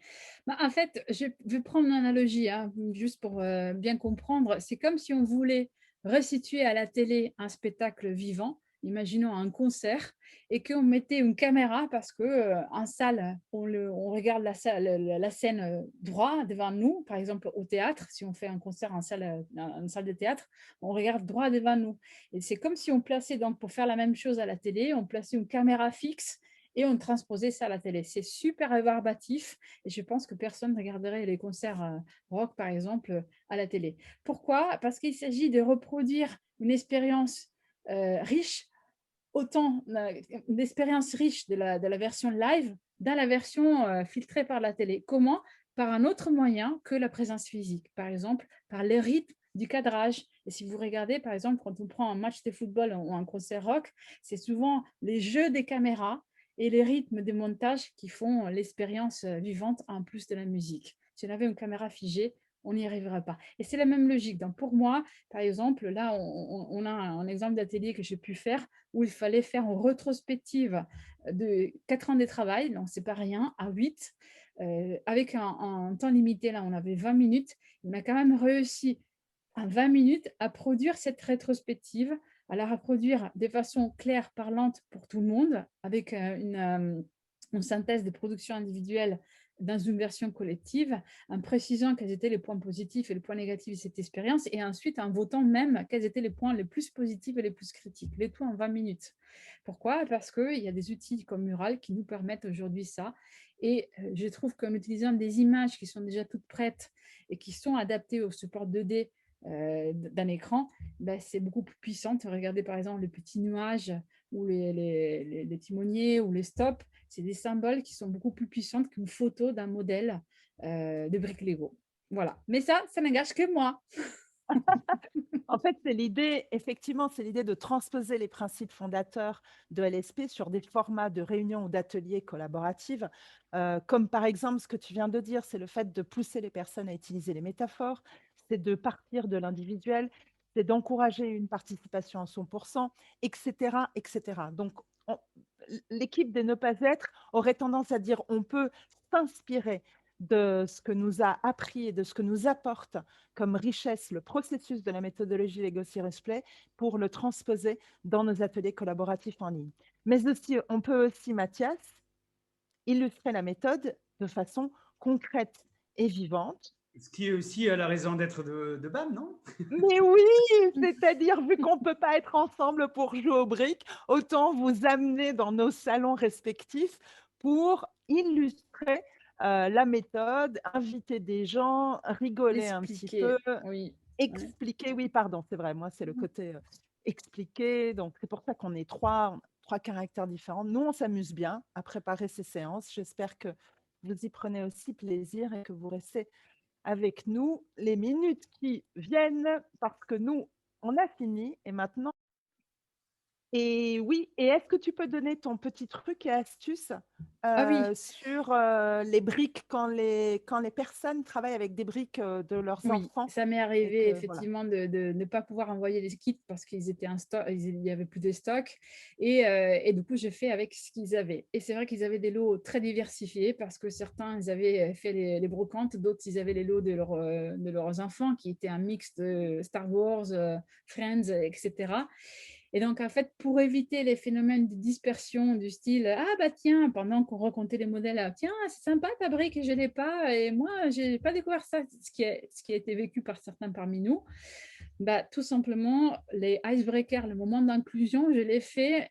bah, en fait, je vais prendre une analogie, hein, juste pour bien comprendre. C'est comme si on voulait restituer à la télé un spectacle vivant, imaginons un concert, et qu'on mettait une caméra parce que en salle, on regarde la scène droit devant nous, par exemple au théâtre, si on fait un concert en salle de théâtre, on regarde droit devant nous. Et c'est comme si on plaçait, donc pour faire la même chose à la télé, on plaçait une caméra fixe et on transposait ça à la télé. C'est super rébarbatif et je pense que personne ne regarderait les concerts rock, par exemple, à la télé. Pourquoi? Parce qu'il s'agit de reproduire une expérience riche, autant une expérience riche de la version live dans la version filtrée par la télé. Comment? Par un autre moyen que la présence physique. Par exemple, par le rythme du cadrage. Et si vous regardez, par exemple, quand on prend un match de football ou un concert rock, c'est souvent les jeux des caméras et les rythmes des montages qui font l'expérience vivante en plus de la musique. Si on avait une caméra figée, on n'y arriverait pas. Et c'est la même logique. Donc pour moi, par exemple, là, on a un exemple d'atelier que j'ai pu faire où il fallait faire une rétrospective de 4 ans de travail, donc c'est pas rien, à 8, avec un temps limité. Là, on avait 20 minutes. On a quand même réussi en 20 minutes à produire cette rétrospective, à la reproduire de façon claire, parlante pour tout le monde, avec une synthèse des productions individuelles dans une version collective, en précisant quels étaient les points positifs et les points négatifs de cette expérience, et ensuite en votant même quels étaient les points les plus positifs et les plus critiques, les tout en 20 minutes. Pourquoi? Parce qu'il y a des outils comme Mural qui nous permettent aujourd'hui ça, et je trouve qu'en utilisant des images qui sont déjà toutes prêtes et qui sont adaptées au support 2D d'un écran, ben, c'est beaucoup plus puissant. Regardez par exemple les petits nuages ou les timoniers ou les stops, c'est des symboles qui sont beaucoup plus puissants qu'une photo d'un modèle de briques Lego. Voilà. Mais ça n'engage que moi. En fait, c'est l'idée, effectivement, c'est l'idée de transposer les principes fondateurs de LSP sur des formats de réunions ou d'ateliers collaboratifs, comme par exemple ce que tu viens de dire, c'est le fait de pousser les personnes à utiliser les métaphores, c'est de partir de l'individuel, c'est d'encourager une participation à 100%, etc., etc. Donc, l'équipe des Ne Pas Être aurait tendance à dire on peut s'inspirer de ce que nous a appris et de ce que nous apporte comme richesse le processus de la méthodologie Lego Serious Play pour le transposer dans nos ateliers collaboratifs en ligne. Mais aussi, on peut aussi, Mathias, illustrer la méthode de façon concrète et vivante. Ce qui est aussi la raison d'être de BAM, non? Mais oui, c'est-à-dire, vu qu'on ne peut pas être ensemble pour jouer aux briques, autant vous amener dans nos salons respectifs pour illustrer la méthode, inviter des gens, rigoler un petit peu, Oui. expliquer, oui, pardon, c'est vrai, moi, c'est le côté expliquer. Donc, c'est pour ça qu'on est trois caractères différents. Nous, on s'amuse bien à préparer ces séances. J'espère que vous y prenez aussi plaisir et que vous restez avec nous les minutes qui viennent parce que nous, on a fini et maintenant. Et oui, et est-ce que tu peux donner ton petit truc et astuce Ah oui, sur les briques quand les personnes travaillent avec des briques de leurs oui, enfants ça m'est et arrivé que voilà. effectivement de ne pas pouvoir envoyer les kits parce qu'ils étaient en stock, il n'y avait plus de stock. Et du coup, j'ai fait avec ce qu'ils avaient. Et c'est vrai qu'ils avaient des lots très diversifiés parce que certains, ils avaient fait les brocantes, d'autres, ils avaient les lots de leurs enfants qui étaient un mix de Star Wars, Friends, etc. Et donc, en fait, pour éviter les phénomènes de dispersion du style ah bah tiens, pendant qu'on racontait les modèles, ah, tiens, c'est sympa ta brique, je ne l'ai pas, et moi, je n'ai pas découvert ça, ce qui a été vécu par certains parmi nous. Bah, tout simplement, les icebreakers, le moment d'inclusion, je l'ai fait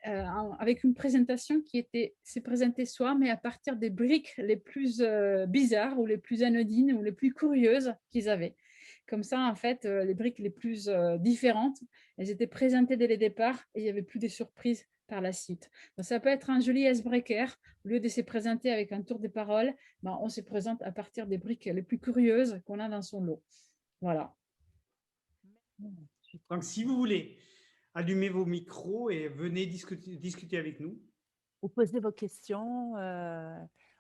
avec une présentation qui s'est présentée soi, mais à partir des briques les plus bizarres ou les plus anodines ou les plus curieuses qu'ils avaient. Comme ça, en fait, les briques les plus différentes, elles étaient présentées dès le départ et il n'y avait plus de surprises par la suite. Donc, ça peut être un joli icebreaker. Au lieu de se présenter avec un tour de parole, ben, on se présente à partir des briques les plus curieuses qu'on a dans son lot. Voilà. Donc, si vous voulez, allumez vos micros et venez discuter avec nous. Ou poser vos questions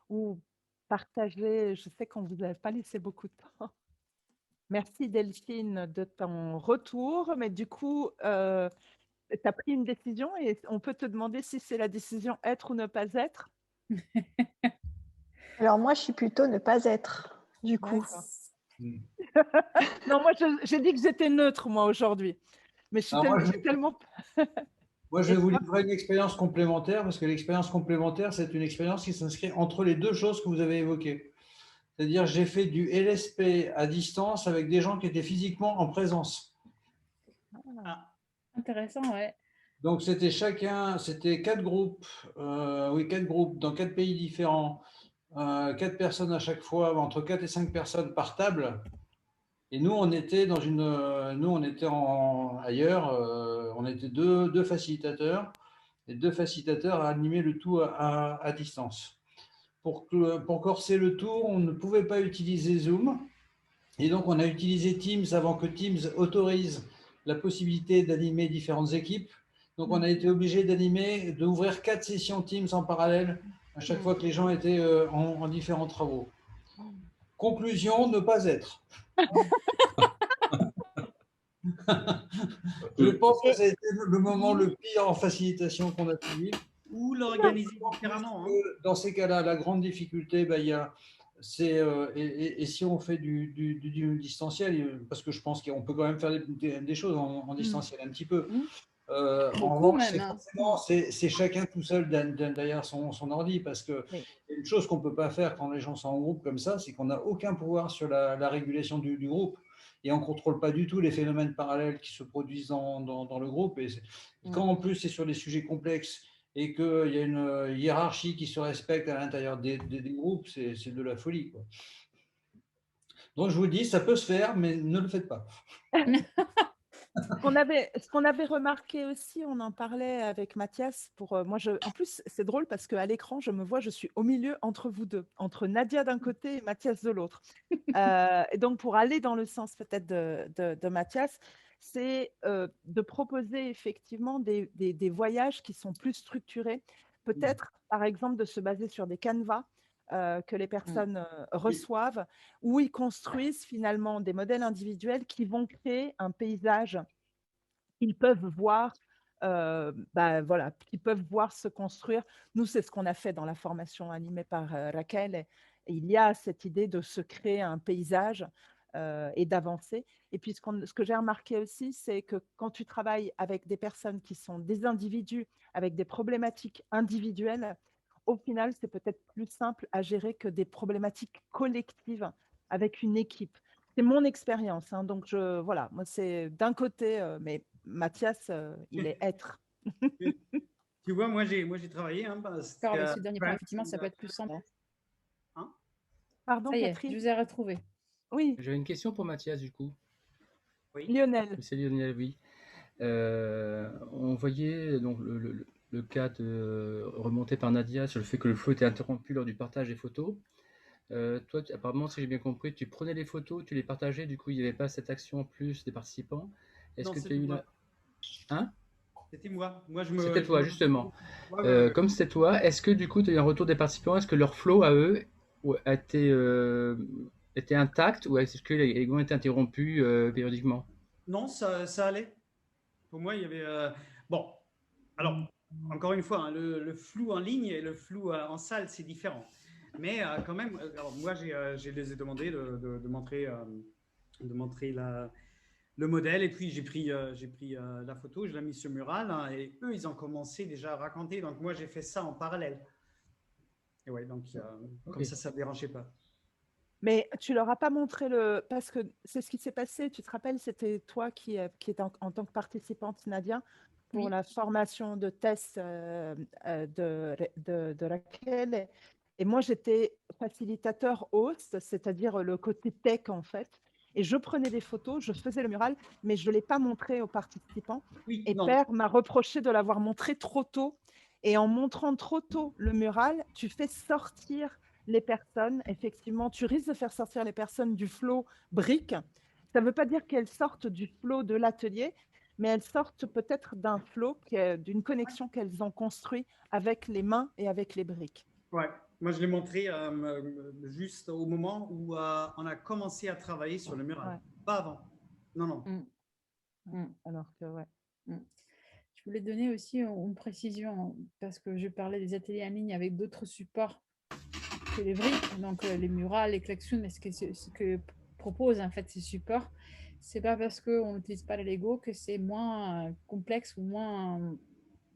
ou partager. Je sais qu'on ne vous a pas laissé beaucoup de temps. Merci Delphine de ton retour, mais du coup, tu as pris une décision et on peut te demander si c'est la décision être ou ne pas être. Alors moi, je suis plutôt ne pas être, du coup. Non, moi, j'ai dit que j'étais neutre, moi, aujourd'hui. Mais je suis tellement... Moi, je vais vous livrer une expérience complémentaire, parce que l'expérience complémentaire, c'est une expérience qui s'inscrit entre les deux choses que vous avez évoquées. C'est-à-dire, j'ai fait du LSP à distance avec des gens qui étaient physiquement en présence. Ah. Intéressant, ouais. Donc, c'était 4 groupes, quatre groupes dans 4 pays différents, 4 personnes à chaque fois, entre 4 et 5 personnes par table. Et nous, on était ailleurs, on était deux facilitateurs, et 2 facilitateurs à animer le tout à distance. Pour corser le tout, on ne pouvait pas utiliser Zoom, et donc on a utilisé Teams avant que Teams autorise la possibilité d'animer différentes équipes. Donc on a été obligé d'ouvrir 4 sessions Teams en parallèle à chaque fois que les gens étaient en différents travaux. Conclusion, ne pas être. Je pense que ça a été le moment le pire en facilitation qu'on a pu vivre. Ou l'organiser différemment. Dans ces cas-là, la grande difficulté, et si on fait du distanciel, parce que je pense qu'on peut quand même faire des choses en distanciel un petit peu. En revanche, c'est chacun tout seul derrière son ordi, parce que une chose qu'on ne peut pas faire quand les gens sont en groupe comme ça, c'est qu'on n'a aucun pouvoir sur la régulation du groupe. Et on ne contrôle pas du tout les phénomènes parallèles qui se produisent dans le groupe. Et quand en plus c'est sur des sujets complexes et qu'il y a une hiérarchie qui se respecte à l'intérieur des groupes, c'est de la folie, quoi. Donc je vous dis, ça peut se faire, mais ne le faites pas. Ce qu'on avait remarqué aussi, on en parlait avec Mathias. En plus, c'est drôle parce qu'à l'écran, je me vois, je suis au milieu entre vous deux, entre Nadia d'un côté et Mathias de l'autre. Et donc, pour aller dans le sens peut-être de Mathias, c'est de proposer effectivement des voyages qui sont plus structurés. Peut-être, par exemple, de se baser sur des canevas que les personnes reçoivent, où ils construisent finalement des modèles individuels qui vont créer un paysage qu'ils peuvent voir, qu'ils peuvent voir se construire. Nous, c'est ce qu'on a fait dans la formation animée par Raquel. Et il y a cette idée de se créer un paysage et d'avancer. Et puis, ce que j'ai remarqué aussi, c'est que quand tu travailles avec des personnes qui sont des individus, avec des problématiques individuelles, au final, c'est peut-être plus simple à gérer que des problématiques collectives avec une équipe. C'est mon expérience. Donc, voilà, moi, c'est d'un côté, mais Mathias, il est être. Tu vois, moi, j'ai travaillé. Ce dernier point, effectivement, ça peut être plus simple. Pardon, ça y est, Catherine. je vous ai retrouvé. Oui. J'avais une question pour Mathias, du coup. Oui. Lionel. C'est Lionel, oui. on voyait donc le cas remonté par Nadia sur le fait que le flow était interrompu lors du partage des photos. Toi, apparemment, si j'ai bien compris, tu prenais les photos, tu les partageais, du coup, il n'y avait pas cette action en plus des participants. Est-ce que tu as eu la... Hein? C'était moi. C'était toi, justement. Ouais. Comme c'était toi, est-ce que du coup, tu as eu un retour des participants? Est-ce que leur flow à eux a été intact ou est-ce qu'ils ont été interrompus périodiquement? Non, ça allait. Pour moi, il y avait... Bon, alors, encore une fois, hein, le flou en ligne et le flou en salle, c'est différent. Mais quand même, alors moi, je les ai demandé de montrer le modèle et puis j'ai pris la photo, je l'ai mis sur mural hein, et eux, ils ont commencé déjà à raconter. Donc moi, j'ai fait ça en parallèle. Et ouais, donc comme ça ne dérangeait pas. Mais tu leur as pas montré parce que c'est ce qui s'est passé. Tu te rappelles, c'était toi qui étais en tant que participante, Nadia, pour la formation de test de Raquel. Et moi, j'étais facilitateur host, c'est-à-dire le côté tech en fait. Et je prenais des photos, je faisais le mural, mais je ne l'ai pas montré aux participants. Oui, et Père m'a reproché de l'avoir montré trop tôt. Et en montrant trop tôt le mural, tu fais sortir les personnes. Effectivement, tu risques de faire sortir les personnes du flow brique. Ça ne veut pas dire qu'elles sortent du flow de l'atelier, mais elles sortent peut-être d'un flow, d'une connexion qu'elles ont construit avec les mains et avec les briques. Ouais, moi je l'ai montré juste au moment où on a commencé à travailler sur le mural, pas avant. Non. Alors que, ouais. Je voulais donner aussi une précision, parce que je parlais des ateliers en ligne avec d'autres supports que les briques, donc les murales, les collections, mais ce que proposent en fait ces supports, c'est pas parce qu'on n'utilise pas les Lego que c'est moins complexe ou moins,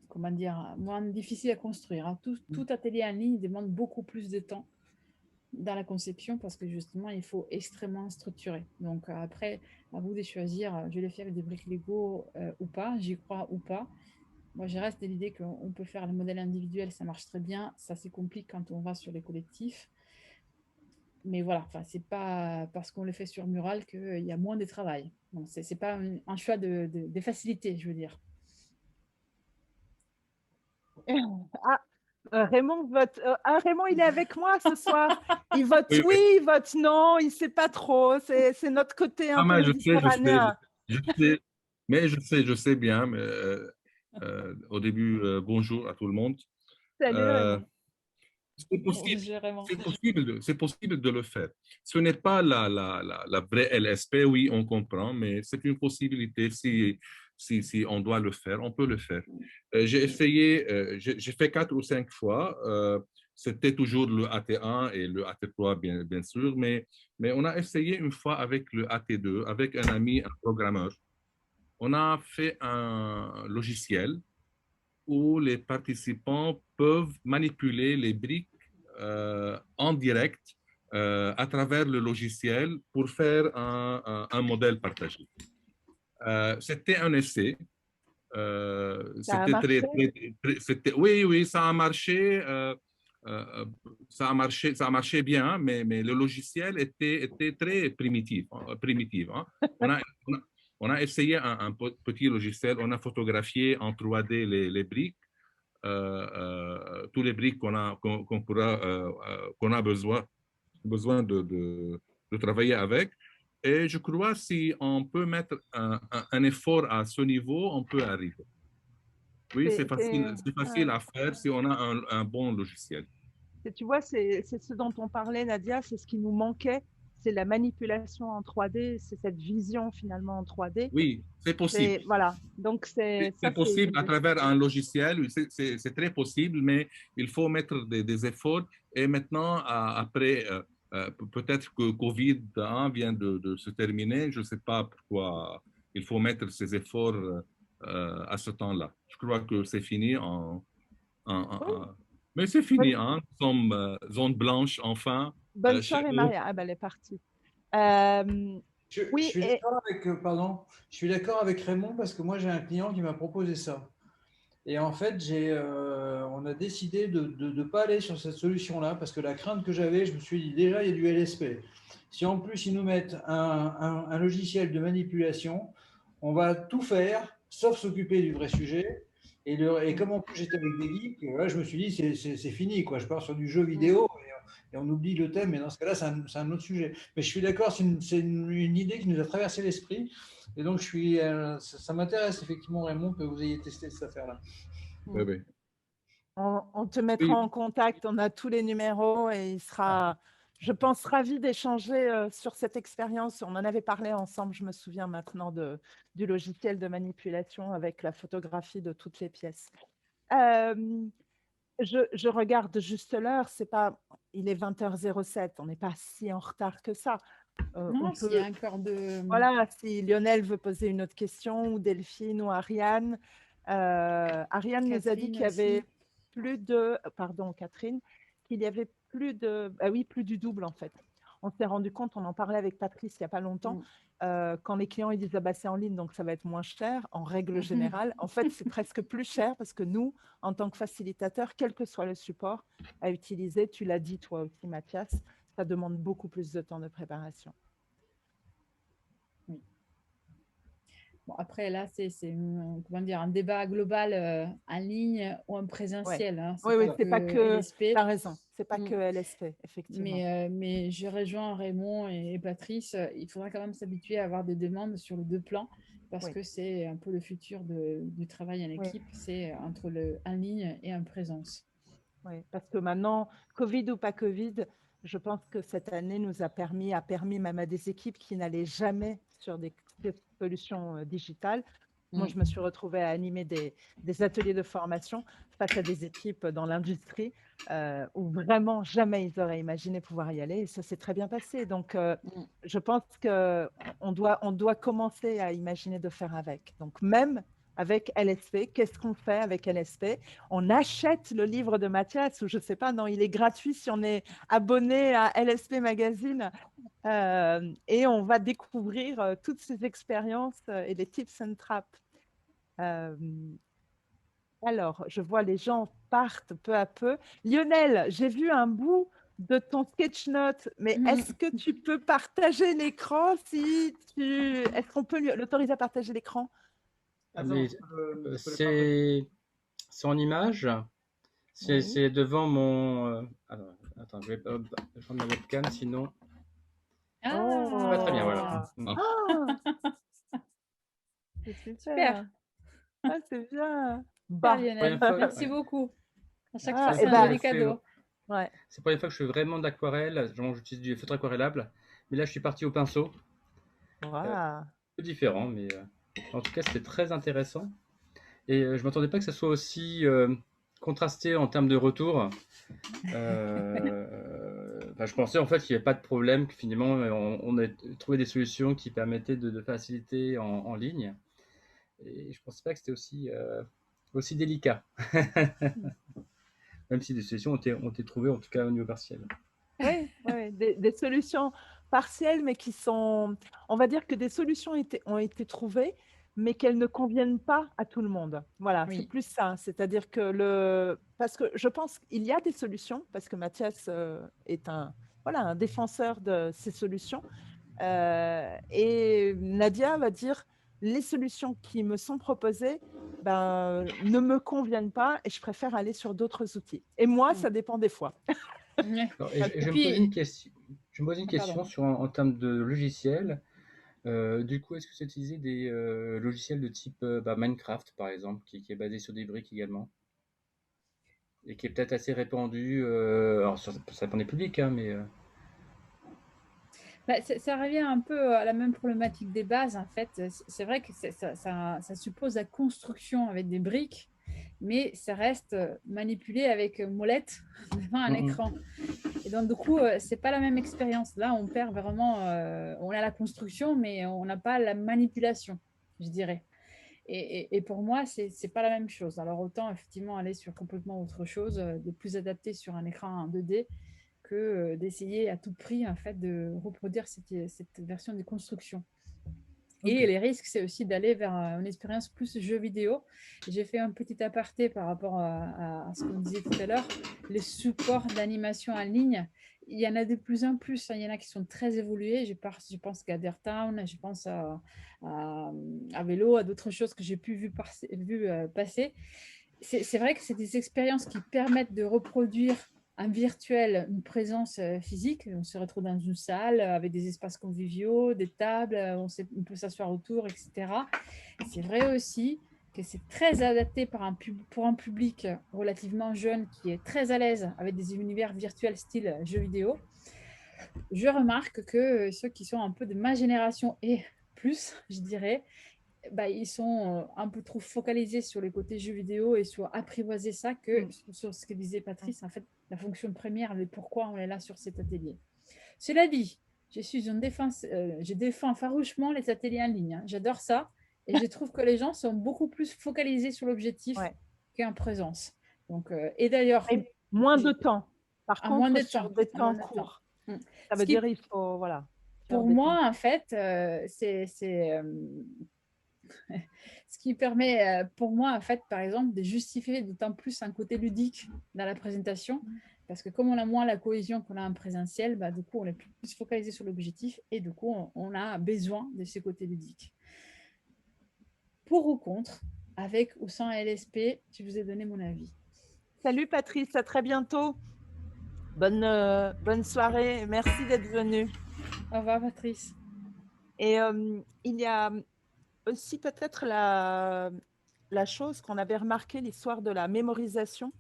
comment dire, moins difficile à construire. Hein. Tout atelier en ligne demande beaucoup plus de temps dans la conception parce que justement il faut extrêmement structurer. Donc après, à vous de choisir, je l'ai fait avec des briques Lego ou pas, j'y crois ou pas. Moi, je reste de l'idée qu'on peut faire le modèle individuel, ça marche très bien. Ça se complique quand on va sur les collectifs. Mais voilà, c'est pas parce qu'on le fait sur mural qu'il y a moins de travail. Ce n'est pas un choix de facilité, je veux dire. Raymond vote. Raymond, il est avec moi ce soir. Il vote oui, il vote non, il ne sait pas trop. C'est notre côté un peu méditerranéen. Je sais, mais je sais bien. Mais, au début, bonjour à tout le monde. Salut Raymond. C'est possible de le faire. Ce n'est pas la vraie LSP, oui, on comprend, mais c'est une possibilité. Si on doit le faire, on peut le faire. J'ai essayé, j'ai fait 4 ou 5 fois. C'était toujours le AT1 et le AT3, bien sûr, mais on a essayé une fois avec le AT2, avec un ami, un programmeur. On a fait un logiciel où les participants peuvent manipuler les briques en direct à travers le logiciel pour faire un modèle partagé. C'était un essai. Oui, ça a marché. Ça a marché bien, mais le logiciel était très primitif. Hein. On a essayé un petit logiciel, on a photographié en 3D les briques, tous les briques qu'on a besoin de travailler avec. Et je crois que si on peut mettre un effort à ce niveau, on peut arriver. Oui, c'est facile à faire si on a un bon logiciel. Tu vois, c'est ce dont on parlait, Nadia, c'est ce qui nous manquait, c'est la manipulation en 3D, c'est cette vision finalement en 3D. Oui, c'est possible. Voilà, donc c'est possible à travers un logiciel, c'est très possible, mais il faut mettre des efforts. Et maintenant, après, peut-être que Covid vient de se terminer, je ne sais pas pourquoi il faut mettre ces efforts à ce temps-là. Je crois que c'est fini mais c'est fini, hein. Nous sommes zone blanche, enfin. Bonne soirée, Maria. Ah ben, elle est partie. Je suis d'accord avec Raymond parce que moi, j'ai un client qui m'a proposé ça. Et en fait, on a décidé de ne pas aller sur cette solution-là parce que la crainte que j'avais, je me suis dit déjà, il y a du LSP. Si en plus, ils nous mettent un logiciel de manipulation, on va tout faire sauf s'occuper du vrai sujet. Et comme en plus j'étais avec des geeks, là, je me suis dit, c'est fini, quoi. Je pars sur du jeu vidéo et on oublie le thème. Et dans ce cas-là, c'est un autre sujet. Mais je suis d'accord, c'est une idée qui nous a traversé l'esprit. Et donc, ça m'intéresse effectivement, Raymond, que vous ayez testé cette affaire-là. Oui, oui. On te mettra en contact, on a tous les numéros et il sera, je pense, ravi d'échanger sur cette expérience. On en avait parlé ensemble, je me souviens maintenant du logiciel de manipulation avec la photographie de toutes les pièces. Je regarde juste l'heure, il est 20h07, on n'est pas si en retard que ça. Non, s'il y a encore de… Voilà, si Lionel veut poser une autre question, ou Delphine, ou Ariane. Ariane nous a dit qu'il y avait pardon Catherine, qu'il y avait plus du double en fait. On s'est rendu compte, on en parlait avec Patrice il n'y a pas longtemps, quand les clients ils disent ah bah, c'est en ligne donc ça va être moins cher, en règle générale, en fait c'est presque plus cher parce que nous, en tant que facilitateur, quel que soit le support à utiliser, tu l'as dit toi aussi Mathias, ça demande beaucoup plus de temps de préparation. Bon, après, là, c'est comment dire, un débat global en ligne ou en présentiel. Ouais. Hein. Oui, c'est pas que LSP. Tu as raison, c'est pas que LSP, effectivement. Mais je rejoins Raymond et Patrice. Il faudra quand même s'habituer à avoir des demandes sur les deux plans parce que c'est un peu le futur du travail en équipe. C'est entre le en ligne et en présence. Oui, parce que maintenant, Covid ou pas Covid, je pense que cette année a permis même à des équipes qui n'allaient jamais sur des solutions digitales. Moi, je me suis retrouvée à animer des ateliers de formation face à des équipes dans l'industrie où vraiment jamais ils auraient imaginé pouvoir y aller. Et ça s'est très bien passé. Donc, je pense qu'on doit commencer à imaginer de faire avec. Donc, même avec LSP, qu'est-ce qu'on fait avec LSP? On achète le livre de Mathias, ou je ne sais pas, non, il est gratuit si on est abonné à LSP Magazine. Et on va découvrir toutes ces expériences et les tips and traps. Alors, je vois les gens partent peu à peu. Lionel, j'ai vu un bout de ton sketch note, mais est-ce que tu peux partager l'écran Est-ce qu'on peut l'autoriser à partager l'écran? C'est en image. C'est devant mon… Attends, je vais prendre ma webcam, sinon… C'est pas très bien, voilà. C'est super. Ah, c'est bien. Lionel. Merci beaucoup. À chaque fois, c'est un joli cadeau. C'est la première fois que je fais vraiment d'aquarelle. J'utilise du feutre aquarellable. Mais là, je suis parti au pinceau. Un peu différent, mais en tout cas, c'était très intéressant. Et je ne m'attendais pas que ça soit aussi contrasté en termes de retour. Je pensais en fait qu'il n'y avait pas de problème, que finalement, on a trouvé des solutions qui permettaient de faciliter en ligne. Et je ne pensais pas que c'était aussi délicat. Même si des solutions ont été trouvées, en tout cas au niveau partiel. Oui, des solutions partielles, mais qui sont… On va dire que des solutions ont été trouvées, mais qu'elles ne conviennent pas à tout le monde. Voilà, c'est plus ça. C'est-à-dire que parce que je pense qu'il y a des solutions, parce que Mathias est un défenseur de ces solutions. Et Nadia va dire, les solutions qui me sont proposées ne me conviennent pas et je préfère aller sur d'autres outils. Et moi, ça dépend des fois. Je me pose une question en termes de logiciels. Du coup, est-ce que vous utilisez des logiciels de type Minecraft, par exemple, qui est basé sur des briques également et qui est peut-être assez répandu, alors ça dépend des publics, hein, mais… Ça revient un peu à la même problématique des bases, en fait. C'est vrai que ça suppose la construction avec des briques, mais ça reste manipulé avec molette devant un écran. Et donc, du coup, c'est pas la même expérience. Là, on perd vraiment… on a la construction, mais on n'a pas la manipulation, je dirais. Et pour moi, c'est pas la même chose. Alors, autant, effectivement, aller sur complètement autre chose, de plus adapté sur un écran en 2D, que d'essayer à tout prix en fait de reproduire cette version de construction. Et les risques, c'est aussi d'aller vers une expérience plus jeu vidéo. J'ai fait un petit aparté par rapport à ce qu'on disait tout à l'heure. Les supports d'animation en ligne, il y en a de plus en plus. Il y en a qui sont très évolués. Je pense qu'à Town, je pense à Vélo, à d'autres choses que j'ai pu vu passer. C'est vrai que c'est des expériences qui permettent de reproduire en virtuel une présence physique. On se retrouve dans une salle avec des espaces conviviaux, des tables, on peut s'asseoir autour, etc. C'est vrai aussi que c'est très adapté pour un public relativement jeune qui est très à l'aise avec des univers virtuels style jeux vidéo. Je remarque que ceux qui sont un peu de ma génération et plus, je dirais, ils sont un peu trop focalisés sur les côtés jeux vidéo et sur apprivoiser ça que sur ce que disait Patrice, en fait, la fonction première, le pourquoi on est là sur cet atelier. Cela dit, je défends farouchement les ateliers en ligne. J'adore ça et je trouve que les gens sont beaucoup plus focalisés sur l'objectif qu'en présence. Donc, et d'ailleurs… Moins de temps. Par contre, moins de sur temps, des temps courts. Ça veut dire il faut, voilà. Pour moi, en fait, ce qui permet pour moi, en fait, par exemple, de justifier d'autant plus un côté ludique dans la présentation, parce que comme on a moins la cohésion qu'on a en présentiel, du coup, on est plus focalisé sur l'objectif et du coup, on a besoin de ce côté ludique. Pour ou contre, avec ou sans LSP, je vous ai donné mon avis. Salut Patrice, à très bientôt. Bonne soirée, merci d'être venu. Au revoir Patrice. Et il y a aussi peut-être la chose qu'on avait remarqué, l'histoire de la mémorisation.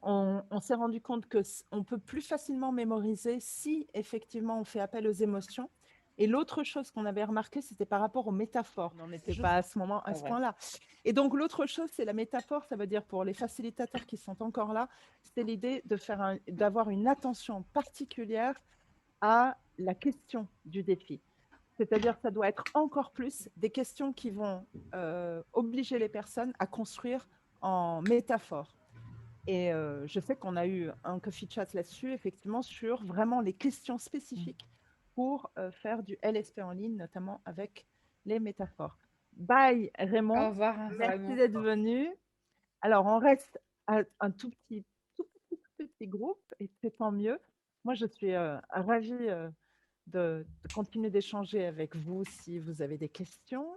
On s'est rendu compte qu'on peut plus facilement mémoriser si effectivement on fait appel aux émotions. Et l'autre chose qu'on avait remarqué, c'était par rapport aux métaphores. On n'en était pas à ce point-là. Et donc l'autre chose, c'est la métaphore. Ça veut dire pour les facilitateurs qui sont encore là, c'est l'idée d'avoir une attention particulière à la question du défi. C'est-à-dire que ça doit être encore plus des questions qui vont obliger les personnes à construire en métaphore. Et je sais qu'on a eu un coffee chat là-dessus, effectivement, sur vraiment les questions spécifiques pour faire du LSP en ligne, notamment avec les métaphores. Bye Raymond. Au revoir. Merci d'être venu. Alors, on reste un tout petit groupe et c'est tant mieux. Moi, je suis ravie de continuer d'échanger avec vous si vous avez des questions.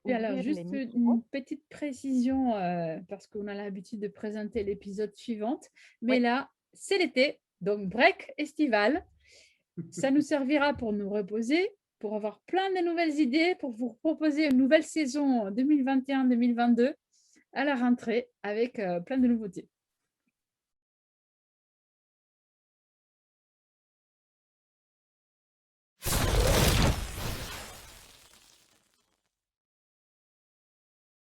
Et alors, juste une petite précision, parce qu'on a l'habitude de présenter l'épisode suivant, mais là, c'est l'été, donc break estival. Ça nous servira pour nous reposer, pour avoir plein de nouvelles idées, pour vous proposer une nouvelle saison 2021-2022 à la rentrée avec plein de nouveautés.